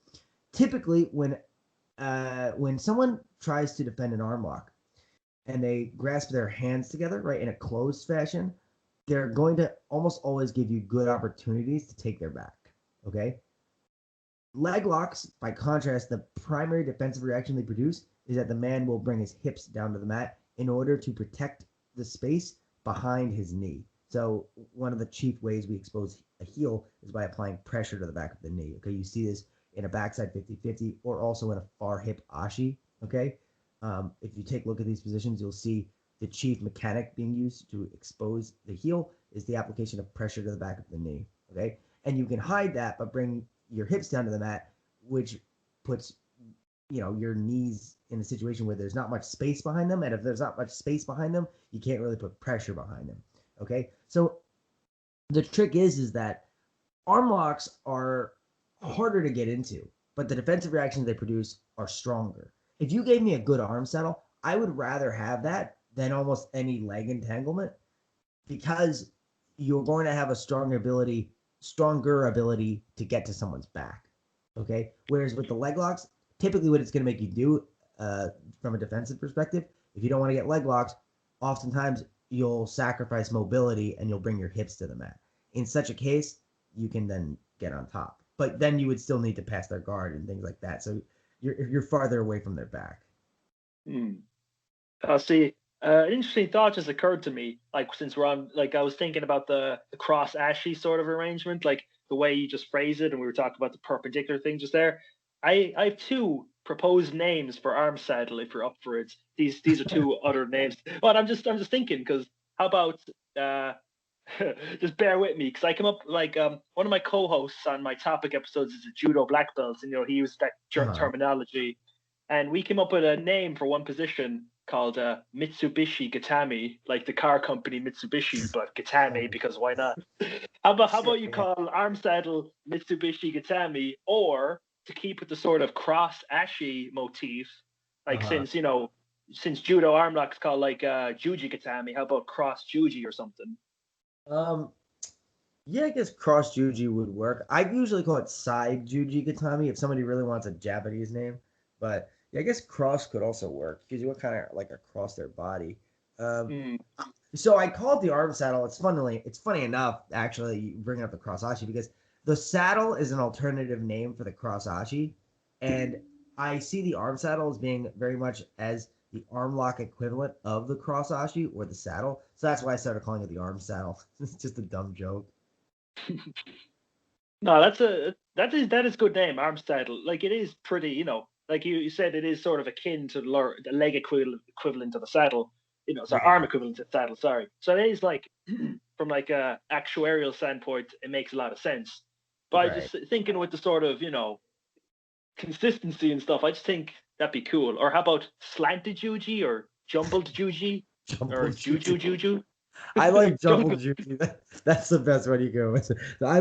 [SPEAKER 2] typically when someone tries to defend an arm lock and they grasp their hands together, right, in a closed fashion, they're going to almost always give you good opportunities to take their back, okay? Leg locks, by contrast, the primary defensive reaction they produce is that the man will bring his hips down to the mat in order to protect the space behind his knee. So one of the chief ways we expose a heel is by applying pressure to the back of the knee. Okay, you see this in a backside 50-50 or also in a far hip ashi. Okay, if you take a look at these positions, you'll see the chief mechanic being used to expose the heel is the application of pressure to the back of the knee. Okay, and you can hide that by bringing your hips down to the mat, which puts your knees in a situation where there's not much space behind them, and if there's not much space behind them, you can't really put pressure behind them. Okay, so the trick is that arm locks are harder to get into, but the defensive reactions they produce are stronger. If you gave me a good arm saddle, I would rather have that than almost any leg entanglement because you're going to have a stronger ability to get to someone's back. Okay, whereas with the leg locks, typically what it's going to make you do from a defensive perspective, if you don't want to get leg locks, oftentimes you'll sacrifice mobility and you'll bring your hips to the mat. In such a case, you can then get on top. But then you would still need to pass their guard and things like that. So you're farther away from their back.
[SPEAKER 1] See, an interesting thought just occurred to me. Like since we're on, I was thinking about the cross ashy sort of arrangement, like the way you just phrase it, and we were talking about the perpendicular thing just there. I have two proposed names for arm saddle if you're up for it. These are two other names. But I'm just thinking because how about just bear with me because I come up one of my co-hosts on my topic episodes is a judo black belt, and he used that terminology, and we came up with a name for one position called Mitsubishi Gatami, like the car company Mitsubishi, but Gatami because why not? How about you call arm saddle Mitsubishi Gatami, or to keep with the sort of cross ashi motif, since judo arm locks called Juji Gatami, how about cross Juji or something?
[SPEAKER 2] Yeah, I guess cross Juji would work. I usually call it side Juji Gatami if somebody really wants a Japanese name, but yeah, I guess cross could also work because you want kind of like across their body. So I call it the arm saddle. It's funny enough actually you bring up the cross ashi because the saddle is an alternative name for the cross ashi, and I see the arm saddle as being very much as the arm lock equivalent of the cross ashi or the saddle. So that's why I started calling it the arm saddle. It's just a dumb joke.
[SPEAKER 1] No, that is good name, arm saddle. Like it is pretty, like you said, it is sort of akin to the leg equivalent of the saddle. Arm equivalent to the saddle. Sorry. So it is from a actuarial standpoint, it makes a lot of sense. But I just thinking with the sort of consistency and stuff, I just think that'd be cool. Or how about slanted juji or jumbled juji or juju?
[SPEAKER 2] I like jumbled juji. That's the best one you go with. I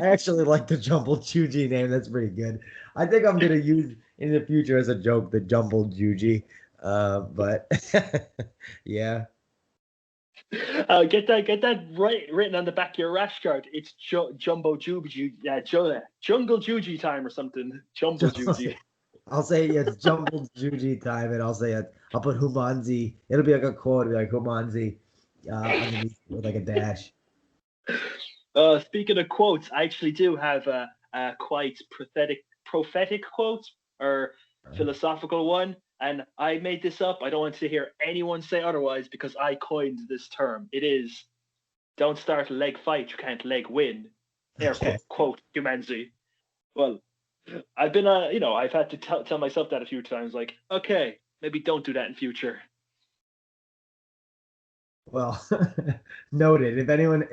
[SPEAKER 2] actually like the jumbled juji name. That's pretty good. I think I'm gonna use in the future as a joke the jumbled juji. But yeah.
[SPEAKER 1] Get that written on the back of your rash guard. It's Jumbo Juji, Jungle Juji time or something. Jumbo Juji.
[SPEAKER 2] I'll say it's jumbled Juji time, and I'll say it. I'll put Humanzi. It'll be like a quote. It'll be like Humanzi underneath with like a dash.
[SPEAKER 1] Speaking of quotes, I actually do have a quite prophetic quote or philosophical one, and I made this up. I don't want to hear anyone say otherwise because I coined this term. It is, don't start a leg fight you can't leg win. Air quote Humanzi. Well, I've been I've had to tell myself that a few times, like, okay, maybe don't do that in future.
[SPEAKER 2] Well, noted. If anyone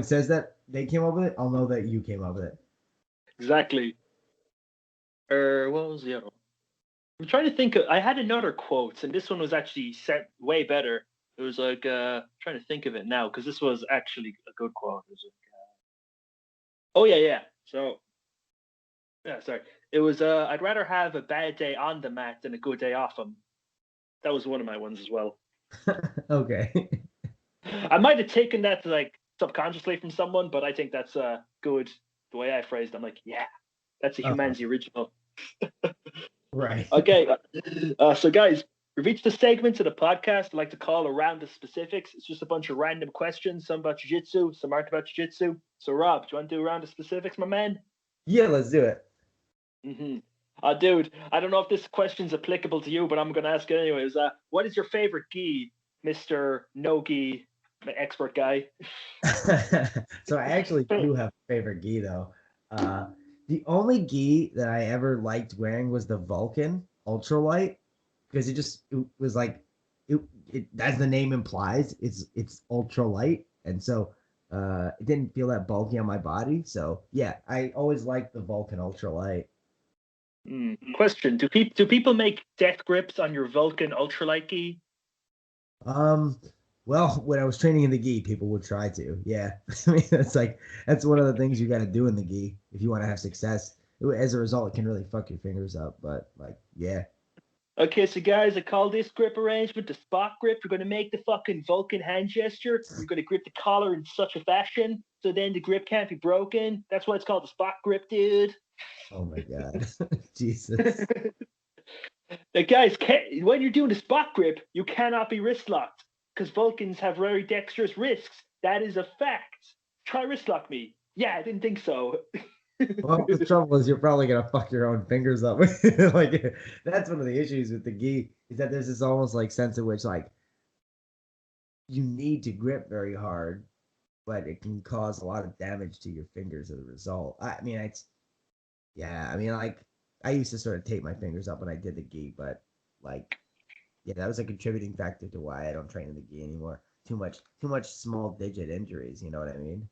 [SPEAKER 2] says that they came up with it, I'll know that you came up with it.
[SPEAKER 1] Exactly. What was the other one? I'm trying to think. I had another quote, and this one was actually set way better. It was like trying to think of it now because this was actually a good quote. It was like, oh yeah. So yeah, sorry. It was I'd rather have a bad day on the mat than a good day off them. That was one of my ones as well.
[SPEAKER 2] Okay.
[SPEAKER 1] I might have taken that like subconsciously from someone, but I think that's good. The way I phrased it, I'm like, yeah, that's a Humanzeejitzu original.
[SPEAKER 2] Right.
[SPEAKER 1] Okay. So guys, we've reached the segment of the podcast I like to call Around the Specifics. It's just a bunch of random questions, some about jiu-jitsu, some aren't about jiu-jitsu. So Rob, do you want to do Around the Specifics, my man?
[SPEAKER 2] Yeah, let's do it.
[SPEAKER 1] Dude, I don't know if this question's applicable to you, but I'm going to ask it anyways. What is your favorite gi, Mr. No gi expert guy?
[SPEAKER 2] So I actually do have a favorite gi though. The only gi that I ever liked wearing was the Vulcan Ultralight because it was like it as the name implies, it's ultralight, and so it didn't feel that bulky on my body. So yeah, I always liked the Vulcan Ultralight.
[SPEAKER 1] Question: Do people make death grips on your Vulcan Ultralight gi?
[SPEAKER 2] Well, when I was training in the gi, people would try to. Yeah, I mean that's one of the things you got to do in the gi if you want to have success. As a result, it can really fuck your fingers up. But like, yeah.
[SPEAKER 1] Okay, so guys, I call this grip arrangement the spot grip. You're going to make the fucking Vulcan hand gesture. You're going to grip the collar in such a fashion so then the grip can't be broken. That's why it's called the spot grip, dude.
[SPEAKER 2] Oh my god, Jesus.
[SPEAKER 1] Now, guys, when you're doing the spot grip, you cannot be wrist locked because Vulcans have very dexterous wrists. That is a fact. Try wrist lock me. Yeah, I didn't think so.
[SPEAKER 2] Well, the trouble is you're probably gonna fuck your own fingers up. Like that's one of the issues with the gi is that there's this almost like sense in which like you need to grip very hard, but it can cause a lot of damage to your fingers as a result. I mean, like I used to sort of tape my fingers up when I did the gi, but like, yeah, that was a contributing factor to why I don't train in the gi anymore. Too much small digit injuries. You know what I mean?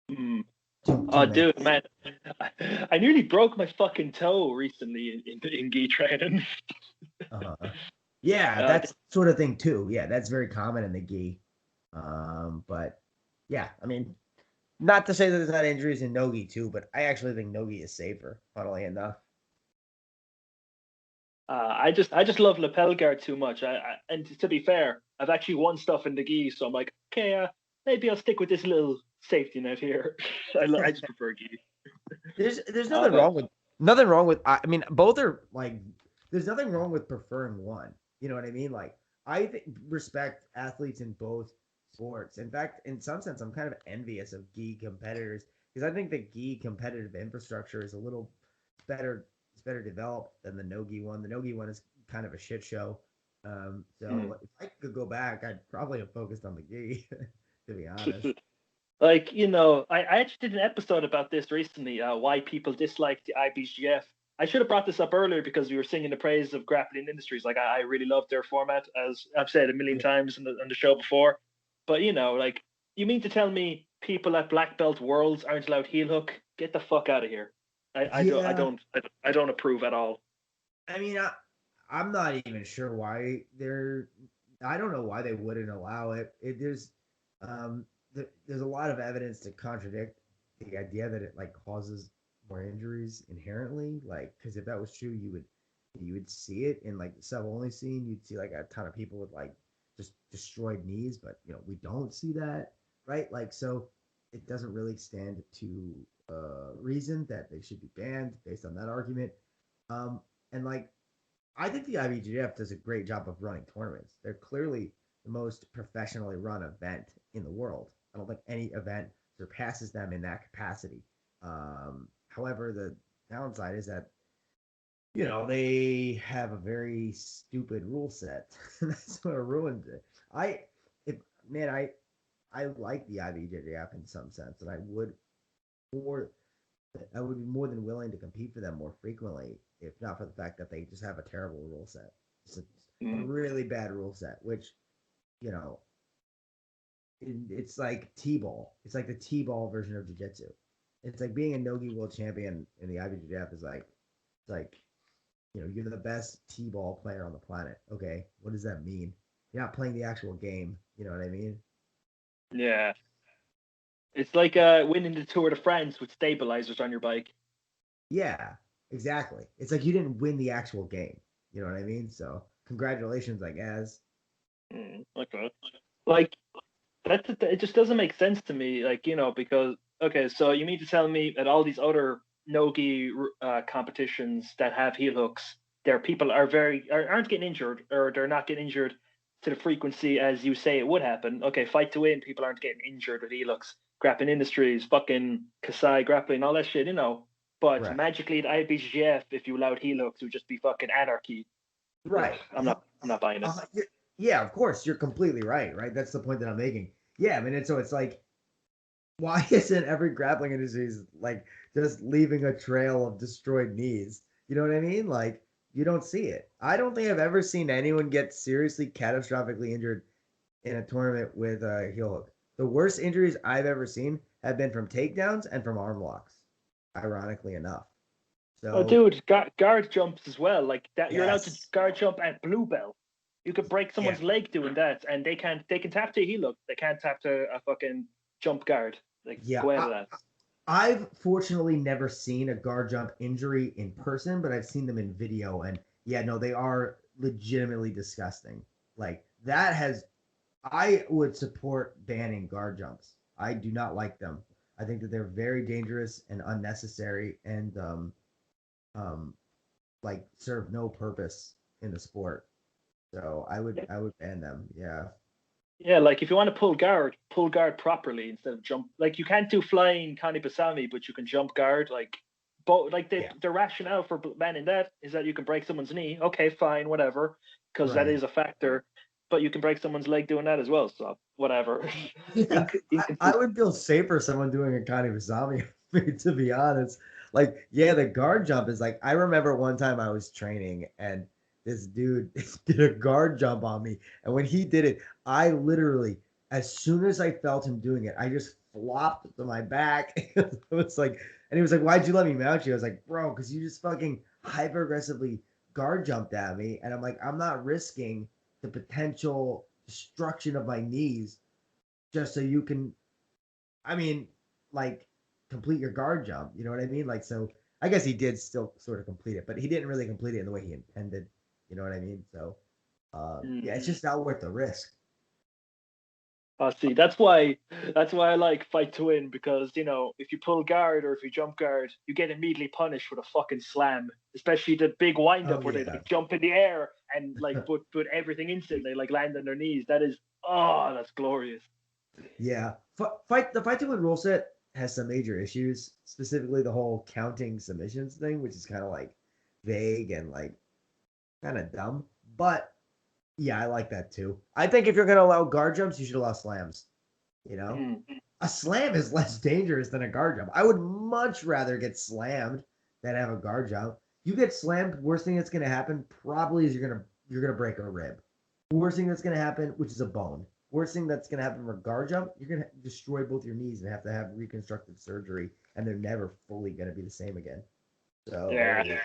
[SPEAKER 1] Mm.
[SPEAKER 2] Too
[SPEAKER 1] Oh,
[SPEAKER 2] many.
[SPEAKER 1] dude, man, I nearly broke my fucking toe recently in gi training.
[SPEAKER 2] Uh-huh. Yeah,
[SPEAKER 1] Uh,
[SPEAKER 2] that's sort of thing too. Yeah, that's very common in the gi. But yeah, I mean, not to say that there's not injuries in nogi too, but I actually think nogi is safer, funnily enough.
[SPEAKER 1] I just love lapel guard too much. And to be fair, I've actually won stuff in the gi, so I'm like, okay, maybe I'll stick with this little safety net here. I just prefer gi.
[SPEAKER 2] There's nothing wrong with I mean both are like there's nothing wrong with preferring one. You know what I mean? Like respect athletes in both sports. In fact, in some sense, I'm kind of envious of gi competitors because I think the gi competitive infrastructure is a little better. It's better developed than the no-gi one. The no-gi one is kind of a shit show. So if I could go back, I'd probably have focused on the gi, to be honest.
[SPEAKER 1] Like, I actually did an episode about this recently, why people dislike the IBGF. I should have brought this up earlier because we were singing the praise of Grappling Industries. Like, I really love their format, as I've said a million times on the show before. But, like, you mean to tell me people at Black Belt Worlds aren't allowed heel hook? Get the fuck out of here.
[SPEAKER 2] Yeah,
[SPEAKER 1] I don't approve at all.
[SPEAKER 2] I mean, I'm not even sure why they're. I don't know why they wouldn't allow it. Um, there's a lot of evidence to contradict the idea that it like causes more injuries inherently. Like, because if that was true, you would see it in like the sub only scene. You'd see like a ton of people with like just destroyed knees, but we don't see that, right? Like, so it doesn't really stand to reason that they should be banned based on that argument. And like, I think the IBJJF does a great job of running tournaments. They're clearly the most professionally run event in the world. I don't think any event surpasses them in that capacity. However, the downside is that they have a very stupid rule set. That's what ruins it. I like the IBJJF in some sense, and more I would be more than willing to compete for them more frequently, if not for the fact that they just have a terrible rule set. It's a really bad rule set, which, it's like T-ball. It's like the T-ball version of jiu-jitsu. It's like being a Nogi world champion in the IBJJF is like, it's like, you're the best T-ball player on the planet. Okay, what does that mean? You're not playing the actual game. You know what I mean?
[SPEAKER 1] Yeah. It's like winning the Tour de France with stabilizers on your bike.
[SPEAKER 2] Yeah, exactly. It's like you didn't win the actual game. You know what I mean? So congratulations, I guess.
[SPEAKER 1] Okay. Like, it just doesn't make sense to me. Like, because, okay, so you mean to tell me that all these other Nogi competitions that have heel hooks, their people aren't getting injured, or they're not getting injured to the frequency as you say it would happen. Okay, fight to win, people aren't getting injured with heel hooks. Grappling Industries, fucking Kasai grappling, all that shit, But
[SPEAKER 2] Right.
[SPEAKER 1] magically, the IBJJF, if you allowed heel hooks, it would just be fucking anarchy.
[SPEAKER 2] Right.
[SPEAKER 1] I'm not buying it.
[SPEAKER 2] Yeah, of course, you're completely right. Right. That's the point that I'm making. Yeah, I mean, it's like, why isn't every grappling industry like just leaving a trail of destroyed knees? You know what I mean? Like, you don't see it. I don't think I've ever seen anyone get seriously catastrophically injured in a tournament with a heel hook. The worst injuries I've ever seen have been from takedowns and from arm locks, ironically enough.
[SPEAKER 1] Oh,
[SPEAKER 2] So,
[SPEAKER 1] dude, guard jumps as well. Like that, you're allowed to
[SPEAKER 2] yes.
[SPEAKER 1] guard jump at blue belt. You could break
[SPEAKER 2] Yeah.
[SPEAKER 1] someone's leg doing that, and they can tap to a heel hook. They can't tap to a fucking jump guard. Like,
[SPEAKER 2] Yeah.
[SPEAKER 1] go out of that.
[SPEAKER 2] I've fortunately never seen a guard jump injury in person, but I've seen them in video, and yeah, no, they are legitimately disgusting. Like, I would support banning guard jumps. I do not like them. I think that they're very dangerous and unnecessary, and like, serve no purpose in the sport. So I would ban them. Yeah.
[SPEAKER 1] Yeah, like if you want to pull guard properly instead of jump. Like you can't do flying Kani Basami, but you can jump guard. Like, but like
[SPEAKER 2] Yeah.
[SPEAKER 1] the rationale for banning that is that you can break someone's knee. Okay, fine, whatever, because that
[SPEAKER 2] Right.
[SPEAKER 1] is a factor. But you can break someone's leg doing that as well. So whatever.
[SPEAKER 2] Yeah. I would feel safer someone doing a Kani Wasami, to be honest. Like, yeah, the guard jump is like, I remember one time I was training and this dude did a guard jump on me. And when he did it, I literally, as soon as I felt him doing it, I just flopped to my back. It was like, and he was like, "Why'd you let me mount you?" I was like, "Bro, because you just fucking hyper aggressively guard jumped at me." And I'm like, I'm not risking the potential destruction of my knees just so you can, I mean, like, complete your guard jump. You know what I mean? Like, so I guess he did still sort of complete it, but he didn't really complete it in the way he intended. You know what I mean? So, yeah, it's just not worth the risk.
[SPEAKER 1] See, that's why I like fight to win, because if you pull guard or if you jump guard, you get immediately punished with a fucking slam, especially the big wind
[SPEAKER 2] Oh
[SPEAKER 1] up where they
[SPEAKER 2] yeah,
[SPEAKER 1] like jump in the air and like put everything instantly, like land on their knees. That's glorious.
[SPEAKER 2] yeah. The fight to win rule set has some major issues, specifically the whole counting submissions thing, which is kind of like vague and like kind of dumb. But yeah, I like that too. I think if you're gonna allow guard jumps, you should allow slams. You know,
[SPEAKER 1] Mm.
[SPEAKER 2] a slam is less dangerous than a guard jump. I would much rather get slammed than have a guard jump. You get slammed, worst thing that's gonna happen probably is you're gonna break a rib. Worst thing that's gonna happen, which is a bone. Worst thing that's gonna happen for a guard jump, you're gonna destroy both your knees and have to have reconstructive surgery, and they're never fully gonna be the same again.
[SPEAKER 1] Yeah.
[SPEAKER 2] So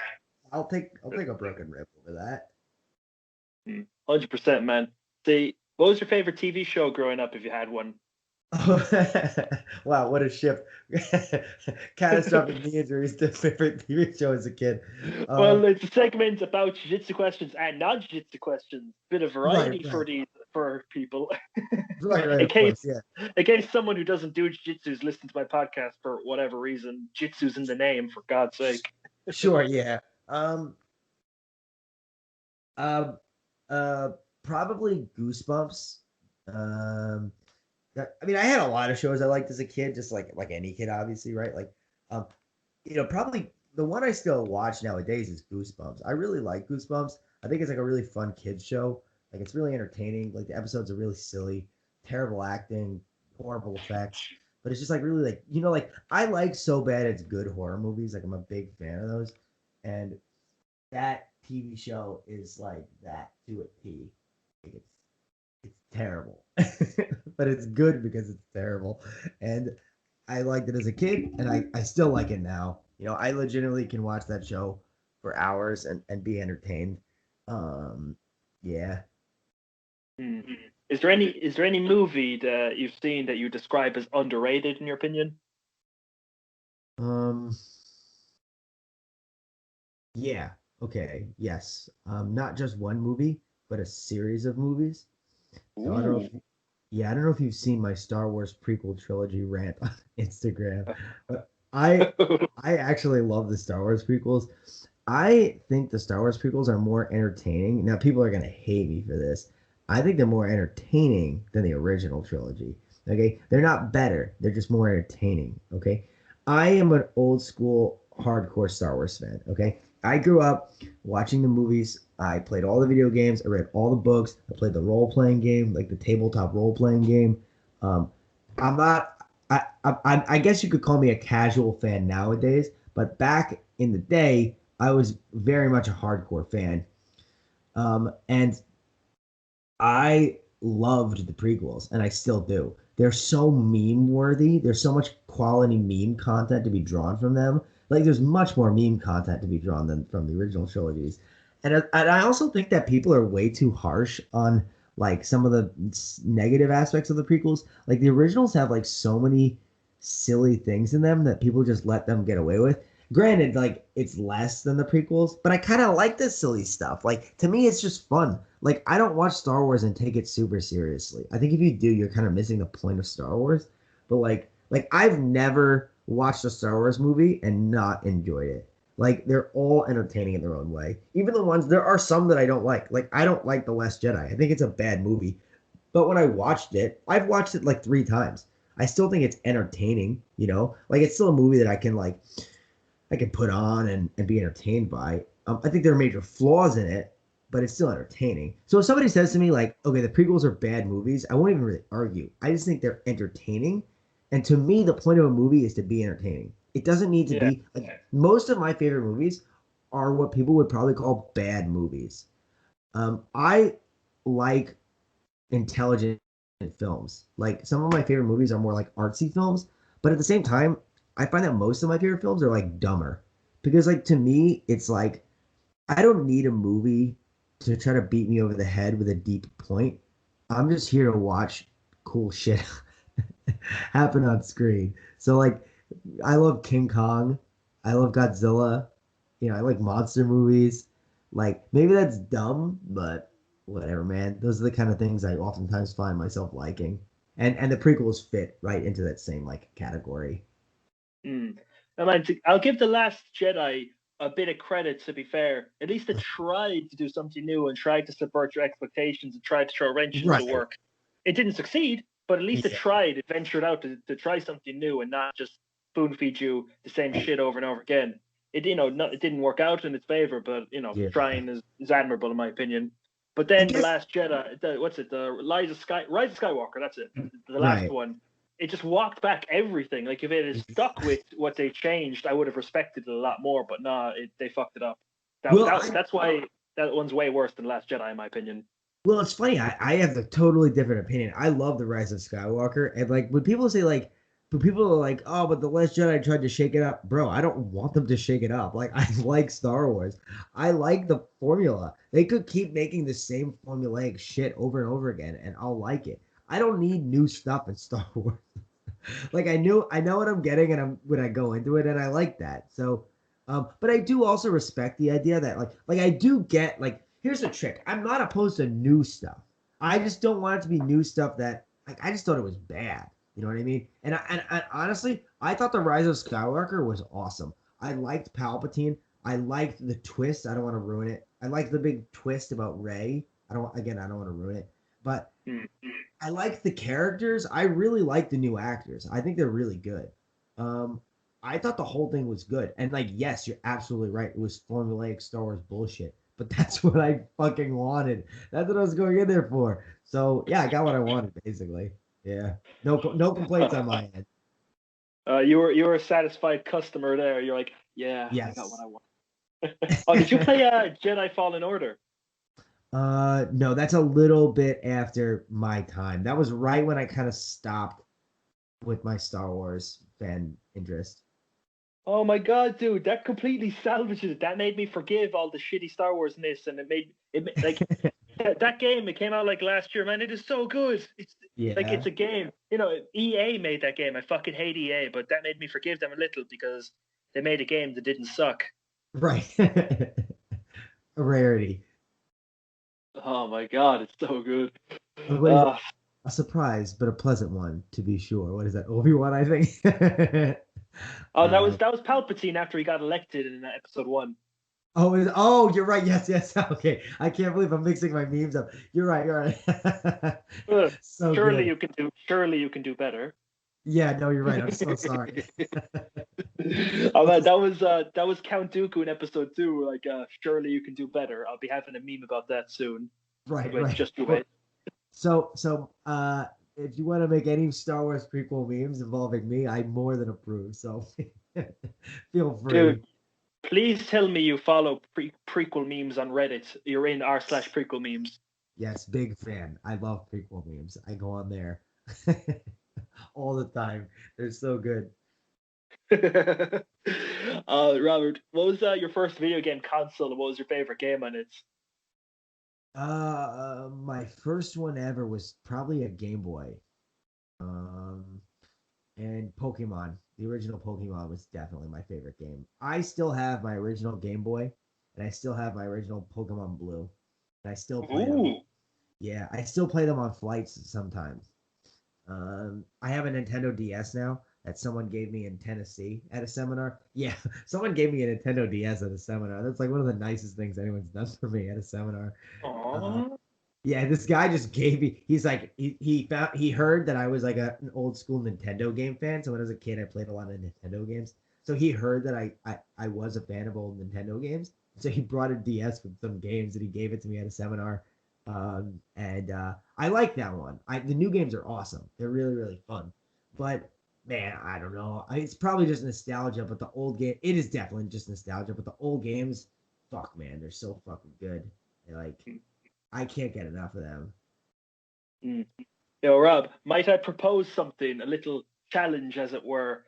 [SPEAKER 2] I'll take a broken rib over that.
[SPEAKER 1] 100%, man. See, what was your favorite TV show growing up if you had one?
[SPEAKER 2] Wow, what a shift. Catastrophic knee injuries to favorite TV show as a kid.
[SPEAKER 1] Well, it's a segment about jiu-jitsu questions and non-jiu-jitsu questions. Bit of
[SPEAKER 2] Right,
[SPEAKER 1] variety
[SPEAKER 2] right.
[SPEAKER 1] for people.
[SPEAKER 2] Right,
[SPEAKER 1] in
[SPEAKER 2] of course,
[SPEAKER 1] case
[SPEAKER 2] yeah.
[SPEAKER 1] in case someone who doesn't do jiu-jitsu is listening to my podcast for whatever reason, jitsu's in the name, for God's sake.
[SPEAKER 2] Sure, yeah. Uh, uh, Probably Goosebumps. Um, I mean, I had a lot of shows I liked as a kid, just like any kid, obviously, right? Like, um, probably the one I still watch nowadays is Goosebumps. I really like Goosebumps. I think it's like a really fun kids show. Like, it's really entertaining. Like, the episodes are really silly, terrible acting, horrible effects, but it's just like really like like I like so bad it's good horror movies. Like, I'm a big fan of those, and that TV show is like that to a T. Like, it's terrible, but it's good because it's terrible. And I liked it as a kid, and I still like it now. I legitimately can watch that show for hours and be entertained. Um, yeah.
[SPEAKER 1] Hmm. Is there any movie that you've seen that you describe as underrated in your opinion?
[SPEAKER 2] Um, yeah. Okay. Yes. Not just one movie, but a series of movies. So I don't know
[SPEAKER 1] Ooh.
[SPEAKER 2] if yeah, I don't know if you've seen my Star Wars prequel trilogy rant on Instagram, but I actually love the Star Wars prequels. I think the Star Wars prequels are more entertaining. Now, people are gonna hate me for this. I think they're more entertaining than the original trilogy. Okay, they're not better. They're just more entertaining. Okay, I am an old school hardcore Star Wars fan. Okay, I grew up watching the movies. I played all the video games. I read all the books. I played the role playing game, like the tabletop role playing game. Um, I'm not. I guess you could call me a casual fan nowadays, but back in the day, I was very much a hardcore fan. And I loved the prequels, and I still do. They're so meme worthy. There's so much quality meme content to be drawn from them. Like, there's much more meme content to be drawn than from the original trilogies. And I also think that people are way too harsh on like some of the negative aspects of the prequels. Like, the originals have like so many silly things in them that people just let them get away with. Granted, like, it's less than the prequels, but I kind of like the silly stuff. Like, to me, it's just fun. Like, I don't watch Star Wars and take it super seriously. I think if you do, you're kind of missing the point of Star Wars. But like I've never watched a Star Wars movie and not enjoyed it. Like, they're all entertaining in their own way. Even the ones there are some that I don't like. Like, I don't like The Last Jedi. I think it's a bad movie. But when I watched it, I've watched it like 3 times. I still think it's entertaining. Like, it's still a movie that I can put on and be entertained by. I think there are major flaws in it, but it's still entertaining. So if somebody says to me like, okay, the prequels are bad movies, I won't even really argue. I just think they're entertaining. And to me, the point of a movie is to be entertaining. It doesn't need to
[SPEAKER 1] Yeah.
[SPEAKER 2] be like most of my favorite movies are what people would probably call bad movies. I like intelligent films. Like, some of my favorite movies are more like artsy films, but at the same time, I find that most of my favorite films are like dumber. Because like, to me, it's like I don't need a movie to try to beat me over the head with a deep point. I'm just here to watch cool shit happen on screen. So like, I love King Kong. I love Godzilla. I like monster movies. Like, maybe that's dumb, but whatever, man. Those are the kind of things I oftentimes find myself liking. And the prequels fit right into that same like category.
[SPEAKER 1] Mm. I mean, I'll give The Last Jedi a bit of credit, to be fair. At least it tried to do something new and tried to subvert your expectations and tried to throw a wrench into the
[SPEAKER 2] Right.
[SPEAKER 1] work. It didn't succeed, but at least it
[SPEAKER 2] Yeah.
[SPEAKER 1] tried. It ventured out to try something new and not just spoon feed you the same shit over and over again. It didn't work out in its favor, but
[SPEAKER 2] Yeah.
[SPEAKER 1] trying is admirable in my opinion. But
[SPEAKER 2] I
[SPEAKER 1] then The
[SPEAKER 2] guess
[SPEAKER 1] Last Jedi, what's it? The Rise of Skywalker. That's it. The last
[SPEAKER 2] right.
[SPEAKER 1] one. It just walked back everything. Like, if it had stuck with what they changed, I would have respected it a lot more. But no, they fucked it up.
[SPEAKER 2] Well,
[SPEAKER 1] That's why that one's way worse than Last Jedi, in my opinion.
[SPEAKER 2] Well, it's funny. I have a totally different opinion. I love the Rise of Skywalker, and like when people say like, but people are like, oh, but the Last Jedi tried to shake it up, bro. I don't want them to shake it up. Like, I like Star Wars. I like the formula. They could keep making the same formulaic shit over and over again, and I'll like it. I don't need new stuff in Star Wars. Like, I know what I'm getting, and I'm when I go into it, and I like that. So, but I do also respect the idea that like I do get like here's the trick. I'm not opposed to new stuff. I just don't want it to be new stuff that like I just thought it was bad. You know what I mean? And honestly, I thought the Rise of Skywalker was awesome. I liked Palpatine. I liked the twist. I don't want to ruin it. I liked the big twist about Rey. I don't want to ruin it. But I like the characters. I really like the new actors. I think they're really good. Um, I thought the whole thing was good. And like, yes, you're absolutely right. It was formulaic Star Wars bullshit. But that's what I fucking wanted. That's what I was going in there for. So yeah, I got what I wanted basically. Yeah, no complaints on my end.
[SPEAKER 1] You were a satisfied customer there. You're like, yeah, I got what
[SPEAKER 2] Yes.
[SPEAKER 1] I want. Oh, did you play Jedi Fallen Order?
[SPEAKER 2] No, that's a little bit after my time. That was right when I kind of stopped with my Star Wars fan interest.
[SPEAKER 1] Oh my god, dude, that completely salvages it. That made me forgive all the shitty Star Wars ness, and like that game. It came out like last year, man. It is so good. It's like
[SPEAKER 2] Yeah,
[SPEAKER 1] it's a game. You know, EA made that game. I fucking hate EA, but that made me forgive them a little because they made a game that didn't suck.
[SPEAKER 2] right. A rarity.
[SPEAKER 1] Oh my god, it's so good.
[SPEAKER 2] What is it?
[SPEAKER 1] Uh,
[SPEAKER 2] A surprise, but a pleasant one, to be sure. What is that? Obi-Wan, I think.
[SPEAKER 1] oh, that was
[SPEAKER 2] uh,
[SPEAKER 1] that was Palpatine after he got elected in episode one.
[SPEAKER 2] oh, you're right. Yes, yes. Okay. I can't believe I'm mixing my memes up. You're right. You're right.
[SPEAKER 1] Uh,
[SPEAKER 2] So
[SPEAKER 1] surely
[SPEAKER 2] good.
[SPEAKER 1] you can do. Surely you can do better.
[SPEAKER 2] Yeah, no, you're right. I'm so sorry.
[SPEAKER 1] Oh man,
[SPEAKER 2] Plus,
[SPEAKER 1] that was Count Dooku in episode two. Like, surely you can do better. I'll be having a meme about that soon.
[SPEAKER 2] right,
[SPEAKER 1] Wait,
[SPEAKER 2] right.
[SPEAKER 1] just you
[SPEAKER 2] Well,
[SPEAKER 1] wait.
[SPEAKER 2] if you want to make any Star Wars prequel memes involving me, I more than approve. So feel free.
[SPEAKER 1] Dude, please tell me you follow prequel memes on Reddit. You're in r/prequel memes.
[SPEAKER 2] Yes, big fan. I love prequel memes. I go on there all the time. They're so good.
[SPEAKER 1] Robert, what was your first video game console and what was your favorite game on it?
[SPEAKER 2] My first one ever was probably a Game Boy. Um, and Pokemon. The original Pokemon was definitely my favorite game. I still have my original Game Boy, and I still have my original Pokemon Blue, and I still play them.
[SPEAKER 1] Ooh.
[SPEAKER 2] Yeah, I still play them on flights sometimes. I have a Nintendo DS now that someone gave me in Tennessee at a seminar. Yeah, someone gave me a Nintendo DS at a seminar. That's like one of the nicest things anyone's done for me at a seminar. Uh,
[SPEAKER 1] Aww.
[SPEAKER 2] yeah, this guy just gave me. He's like he heard that I was like an old school Nintendo game fan. So when I was a kid, I played a lot of Nintendo games. So he heard that I was a fan of old Nintendo games. So he brought a DS with some games and he gave it to me at a seminar. And I like that one. The new games are awesome. They're really really fun. But man, I don't know. It's probably just nostalgia. But the old game, it is definitely just nostalgia. But the old games, fuck man, they're so fucking good. They're like I can't get enough of them.
[SPEAKER 1] Mm. Yo, Rob, might I propose something, a little challenge, as it were?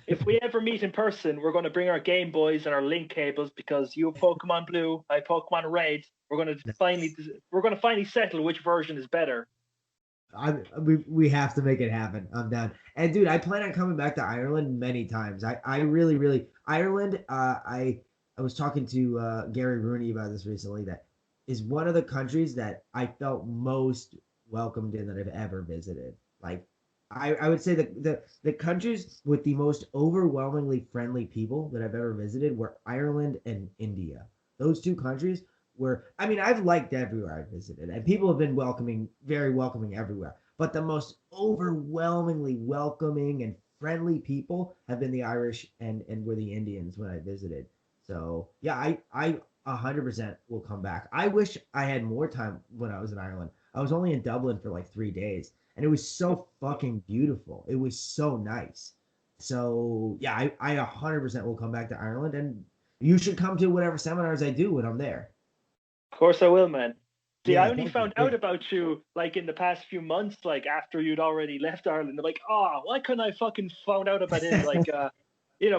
[SPEAKER 1] If we ever meet in person, we're going to bring our Game Boys and our link cables because you Pokemon Blue, I Pokemon Red. We're going to finally settle which version is better.
[SPEAKER 2] We have to make it happen. I'm down. And dude, I plan on coming back to Ireland many times. I really Ireland. I was talking to Gary Rooney about this recently. That is one of the countries that I felt most welcomed in that I've ever visited. Like I would say the countries with the most overwhelmingly friendly people that I've ever visited were Ireland and India. Those two countries where I mean I've liked everywhere I've visited and people have been welcoming, very welcoming everywhere. But the most overwhelmingly welcoming and friendly people have been the Irish and were the Indians when I visited. So yeah, I 100% will come back. I wish I had more time when I was in Ireland. I was only in Dublin for like 3 days, and it was so fucking beautiful. It was so nice. So yeah, I 100% will come back to Ireland, and you should come to whatever seminars I do when I'm there.
[SPEAKER 1] Of course, I will, man. See, I
[SPEAKER 2] Yeah,
[SPEAKER 1] only
[SPEAKER 2] thank you.
[SPEAKER 1] found out about you like in the past few months, like after you'd already left Ireland. I'm like, oh, why couldn't I fucking found out about him? Like,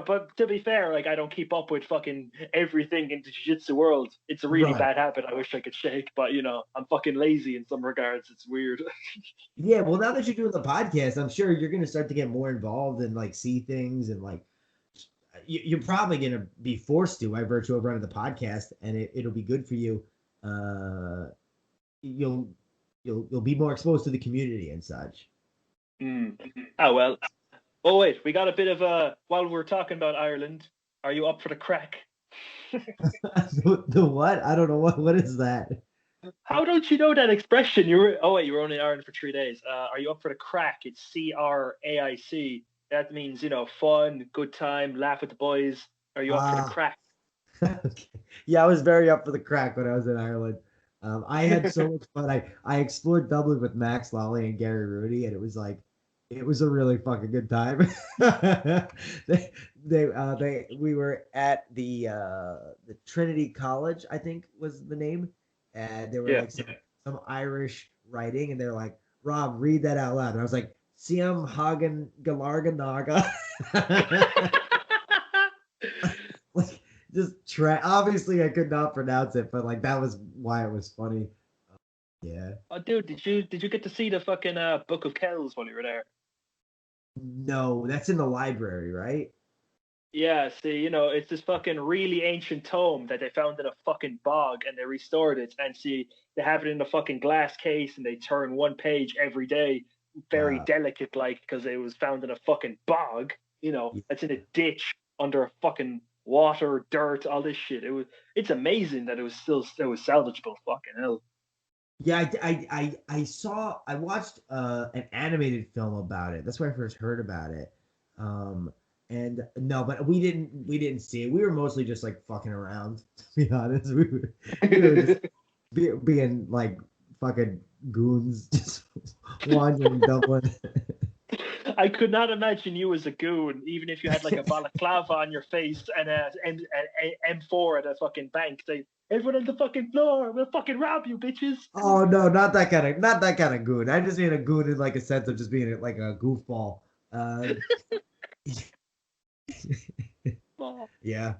[SPEAKER 1] but to be fair, like I don't keep up with fucking everything in the jiu-jitsu world. It's a really
[SPEAKER 2] Right.
[SPEAKER 1] bad habit I wish I could shake, but I'm fucking lazy in some regards. It's weird.
[SPEAKER 2] Yeah, well, now that you're doing the podcast, I'm sure you're going to start to get more involved and like see things and like you're probably going to be forced to by virtue of running the podcast, and it'll be good for you. Uh, you'll you'll be more exposed to the community and such.
[SPEAKER 1] Hmm. Oh well. Oh wait, we got a bit of while we're talking about Ireland, are you up for the crack?
[SPEAKER 2] The what? I don't know what is that.
[SPEAKER 1] How don't you know that expression? You were you were only in Ireland for 3 days. Are you up for the crack? It's CRAIC. That means fun, good time, laugh with the boys. Are you up for the
[SPEAKER 2] Ah,
[SPEAKER 1] crack?
[SPEAKER 2] okay. Yeah, I was very up for the crack when I was in Ireland. I had so much fun. I explored Dublin with Max Lolly and Gary Rudy, and it was a really fucking good time. We were at the Trinity College, I think was the name, and there were
[SPEAKER 1] Yeah.
[SPEAKER 2] like some Irish writing, and they're like, Rob, read that out loud, and I was like, Siam Hagen Galarga Naga. Like just obviously I could not pronounce it, but like that was why it was funny. Yeah.
[SPEAKER 1] Oh, dude, did you get to see the fucking Book of Kells while you were there?
[SPEAKER 2] No, that's in the library, right?
[SPEAKER 1] Yeah, see, it's this fucking really ancient tome that they found in a fucking bog and they restored it. And see, they have it in a fucking glass case and they turn one page every day, very
[SPEAKER 2] Wow.
[SPEAKER 1] delicate, like, because it was found in a fucking bog,
[SPEAKER 2] Yeah,
[SPEAKER 1] it's in a ditch under a fucking water, dirt, all this shit. It's amazing that it was salvageable, fucking hell.
[SPEAKER 2] yeah, I watched an animated film about it. That's where I first heard about it. Um and no, but we didn't see it. We were mostly just like fucking around, to be honest. We were just being like fucking goons, just wandering Dublin.
[SPEAKER 1] I could not imagine you as a goon, even if you had like a balaclava on your face and a M4 at a fucking bank. Say, everyone on the fucking floor, we'll fucking rob you, bitches.
[SPEAKER 2] Oh no, not that kind of goon. I just mean a goon in like a sense of just being like a goofball. Uh,
[SPEAKER 1] Oh.
[SPEAKER 2] yeah.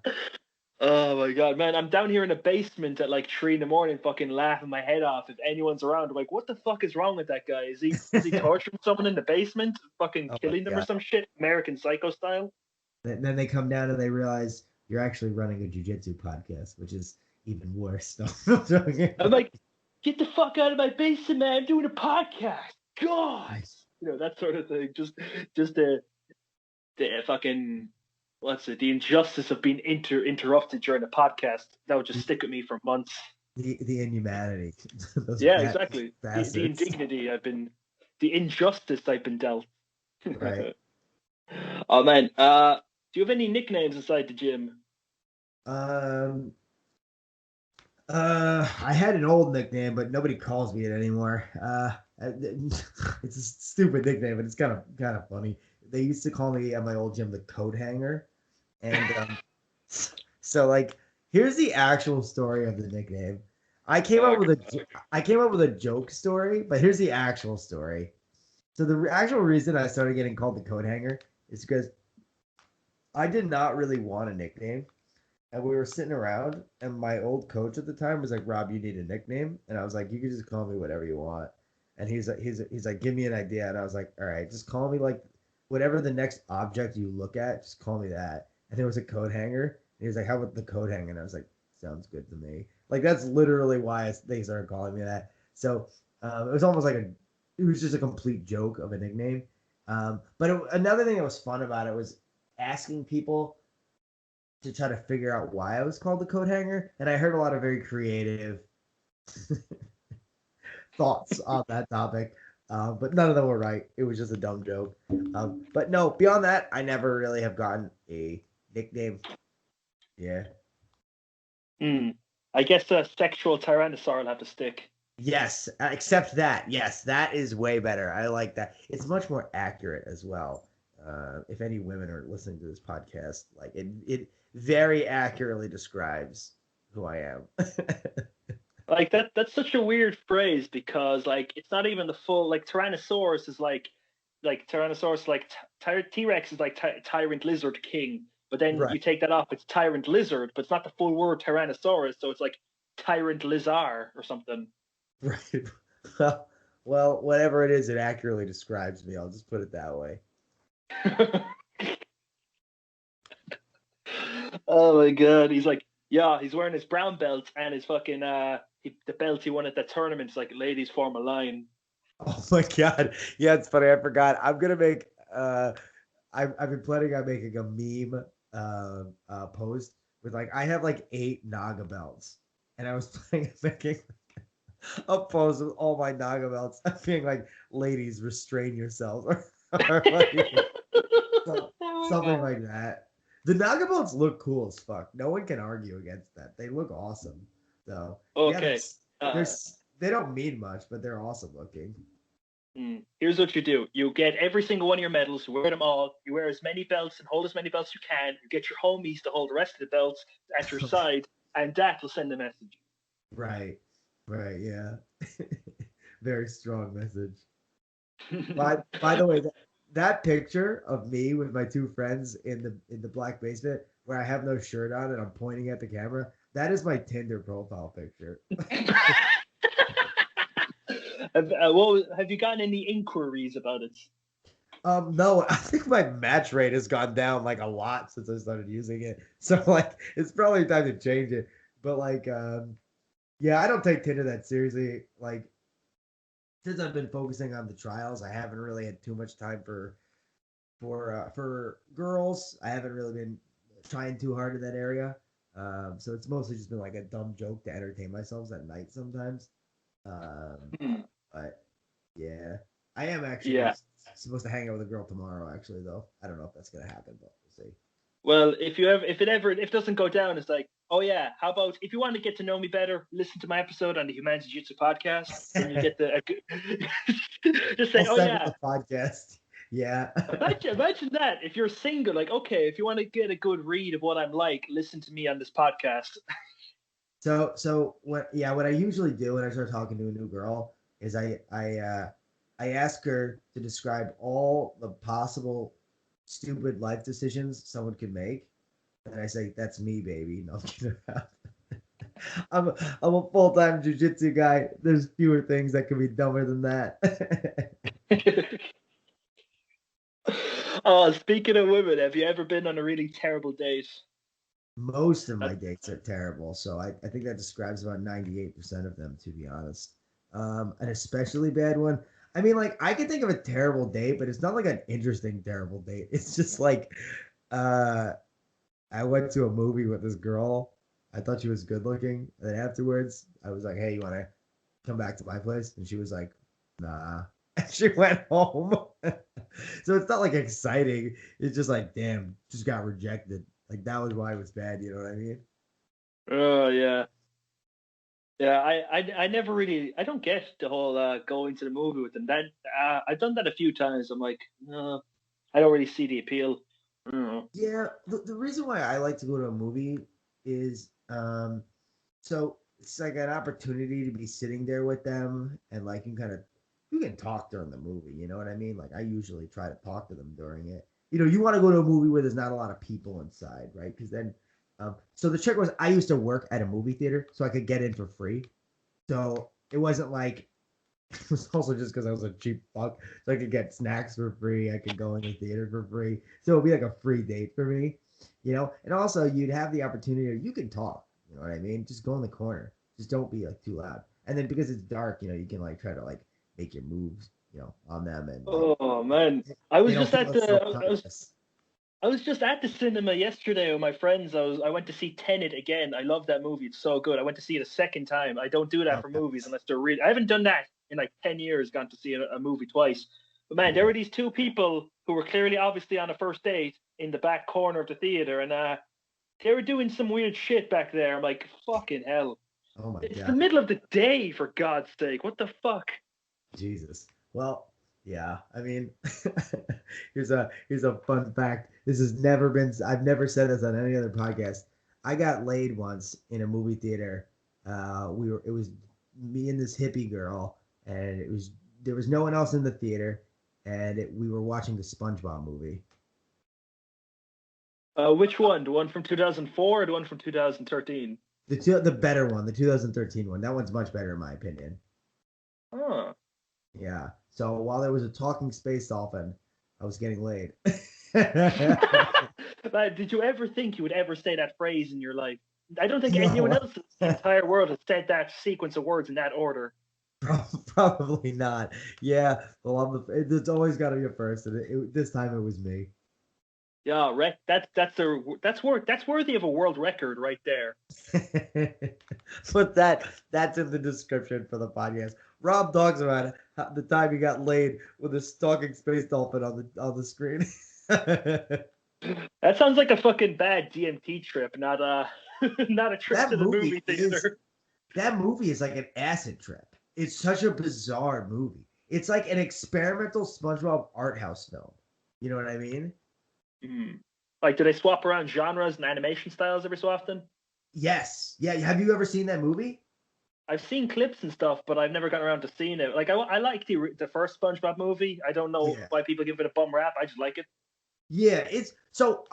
[SPEAKER 1] Oh my god, man! I'm down here in the basement at like 3 in the morning, fucking laughing my head off. If anyone's around, I'm like, what the fuck is wrong with that guy? Is he torturing someone in the basement, fucking
[SPEAKER 2] Oh my
[SPEAKER 1] killing them or
[SPEAKER 2] god.
[SPEAKER 1] some shit, American Psycho style?
[SPEAKER 2] Then they come down and they realize you're actually running a jujitsu podcast, which is even worse. No, I'm joking.
[SPEAKER 1] I'm like, get the fuck out of my basement, man! I'm doing a podcast. God, that sort of thing. Just the fucking what's it? The injustice of being interrupted during a podcast that would just stick with me for months.
[SPEAKER 2] The inhumanity. Those
[SPEAKER 1] Yeah, exactly. The
[SPEAKER 2] bastards.
[SPEAKER 1] indignity the injustice I've been dealt.
[SPEAKER 2] Right.
[SPEAKER 1] Oh man, do you have any nicknames inside the gym?
[SPEAKER 2] Um. I had an old nickname, but nobody calls me it anymore. It's a stupid nickname, but it's kind of funny. They used to call me at my old gym the coat hanger, and so like here's the actual story of the nickname. I came up with a joke story, but here's the actual story. So the actual reason I started getting called the coat hanger is because I did not really want a nickname, and we were sitting around, and my old coach at the time was like, Rob, you need a nickname. And I was like, you can just call me whatever you want. And he's like, give me an idea. And I was like, all right, just call me like whatever the next object you look at, just call me that. And there was a coat hanger. And he was like, how about the coat hanger? And I was like, sounds good to me. Like that's literally why they started calling me that. So it was almost like it was just a complete joke of a nickname. Another thing that was fun about it was asking people to try to figure out why I was called the coat hanger, and I heard a lot of very creative thoughts on that topic. But none of them were right. It was just a dumb joke. But no, beyond that, I never really have gotten a nickname. Yeah.
[SPEAKER 1] Hmm. I guess a sexual tyrannosaur will have to stick.
[SPEAKER 2] Yes, except that. Yes, that is way better. I like that. It's much more accurate as well. If any women are listening to this podcast, like it very accurately describes who I am.
[SPEAKER 1] Like that's such a weird phrase because like it's not even the full like Tyrannosaurus is like Tyrannosaurus like T-Rex is like tyrant lizard king, but then
[SPEAKER 2] Right.
[SPEAKER 1] you take that off, it's tyrant lizard, but it's not the full word Tyrannosaurus, so it's like tyrant lizard or something.
[SPEAKER 2] Right. Well, whatever it is, it accurately describes me. I'll just put it that way.
[SPEAKER 1] Oh my god, he's like, yeah, he's wearing his brown belt and his fucking the belt he won at that tournament is like ladies form a line.
[SPEAKER 2] Oh my god. Yeah, it's funny. I forgot. I'm gonna make I've been planning on making a meme post with like I have like 8 Naga belts. And I was planning on making a post with all my Naga belts being like, ladies, restrain yourselves or like, something like that. The Naga belts look cool as fuck. No one can argue against that. They look awesome. So yeah,
[SPEAKER 1] Okay.
[SPEAKER 2] they don't mean much, but they're awesome looking.
[SPEAKER 1] Here's what you do. You get every single one of your medals, you wear them all, you wear as many belts and hold as many belts you can, you get your homies to hold the rest of the belts at your side, and that will send a message.
[SPEAKER 2] Right, yeah. Very strong message. By the way, that picture of me with my 2 friends in the black basement where I have no shirt on and I'm pointing at the camera, that is my Tinder profile picture.
[SPEAKER 1] Have you gotten any inquiries about it?
[SPEAKER 2] No, I think my match rate has gone down like a lot since I started using it. So like it's probably time to change it. But like yeah, I don't take Tinder that seriously. Like since I've been focusing on the trials, I haven't really had too much time for girls. I haven't really been trying too hard in that area. So it's mostly just been like a dumb joke to entertain myself at night sometimes. But yeah, I am actually supposed to hang out with a girl tomorrow. Actually, though, I don't know if that's gonna happen, but we'll see.
[SPEAKER 1] Well, if it doesn't go down, it's like, oh yeah, how about if you want to get to know me better, listen to my episode on the Humanzeejitzu podcast, and you get the just say, oh yeah,
[SPEAKER 2] the podcast. Yeah.
[SPEAKER 1] imagine that if you're single, like, okay, if you want to get a good read of what I'm like, listen to me on this podcast.
[SPEAKER 2] So what I usually do when I start talking to a new girl is I ask her to describe all the possible stupid life decisions someone could make, and I say, "That's me, baby." No, I'm kidding. I'm a full-time jiu-jitsu guy. There's fewer things that could be dumber than that.
[SPEAKER 1] Oh, speaking of women, have you ever been on a really terrible date?
[SPEAKER 2] Most of my dates are terrible, so I think that describes about 98% of them, to be honest. An especially bad one. I mean, like, I can think of a terrible date, but it's not like an interesting terrible date. It's just like, I went to a movie with this girl. I thought she was good looking. And then afterwards, I was like, hey, you want to come back to my place? And she was like, nah. And she went home. So it's not like exciting. It's just like, damn, just got rejected. Like that was why it was bad. You know what I mean?
[SPEAKER 1] Oh yeah. Yeah, I never really, I don't get the whole going to the movie with them. That I've done that a few times. I'm like, no, I don't really see the appeal.
[SPEAKER 2] Yeah, the reason why I like to go to a movie is so it's like an opportunity to be sitting there with them and like you can talk during the movie, you know what I mean? Like I usually try to talk to them during it. You know, you want to go to a movie where there's not a lot of people inside, right? Because then so the trick was I used to work at a movie theater, so I could get in for free. So it wasn't like it was also just because I was a cheap fuck, so I could get snacks for free. I could go in the theater for free, so it'd be like a free date for me, you know. And also, you'd have the opportunity. You can talk, you know what I mean? Just go in the corner. Just don't be like too loud. And then because it's dark, you know, you can like try to like make your moves, you know, on them. And like,
[SPEAKER 1] Oh man, I was
[SPEAKER 2] they don't
[SPEAKER 1] just at
[SPEAKER 2] feel
[SPEAKER 1] the I was just at the cinema yesterday with my friends. I went to see Tenet again. I love that movie. It's so good. I went to see it a second time. I don't do that for movies unless they're really. I haven't done that in like 10 years. Gone to see a movie twice. But man, there were these 2 people who were clearly, obviously, on a first date in the back corner of the theater, and they were doing some weird shit back there. I'm like, fucking hell!
[SPEAKER 2] Oh my
[SPEAKER 1] It's
[SPEAKER 2] god!
[SPEAKER 1] the middle of the day, for God's sake! What the fuck?
[SPEAKER 2] Jesus. Well, yeah. I mean, here's a fun fact. I've never said this on any other podcast. I got laid once in a movie theater. It was me and this hippie girl, and there was no one else in the theater, and we were watching the SpongeBob movie.
[SPEAKER 1] Which one? The one from 2004 or the one from 2013?
[SPEAKER 2] The better one, the 2013 one. That one's much better in my opinion.
[SPEAKER 1] Huh.
[SPEAKER 2] Yeah. So while there was a talking space dolphin, I was getting laid.
[SPEAKER 1] Did you ever think you would ever say that phrase in your life? I don't think anyone else in the entire world has said that sequence of words in that order.
[SPEAKER 2] Probably not. Yeah, well, it's always got to be a first, and this time it was me.
[SPEAKER 1] Yeah, that's worthy of a world record right there.
[SPEAKER 2] But that's in the description for the podcast. Rob talks about the time he got laid with a stalking space dolphin on the screen.
[SPEAKER 1] That sounds like a fucking bad DMT trip, not a not a trip
[SPEAKER 2] That
[SPEAKER 1] to the
[SPEAKER 2] movie
[SPEAKER 1] movie theater.
[SPEAKER 2] is like an acid trip. It's such a bizarre movie. It's like an experimental SpongeBob art house film. You know what I mean?
[SPEAKER 1] Mm. Like, do they swap around genres and animation styles every so often?
[SPEAKER 2] Yes. Yeah. Have you ever seen that movie?
[SPEAKER 1] I've seen clips and stuff, but I've never gotten around to seeing it. Like, I like the first SpongeBob movie. I don't know
[SPEAKER 2] Yeah.
[SPEAKER 1] why people give it a bum rap. I just like it.
[SPEAKER 2] Yeah. It's so.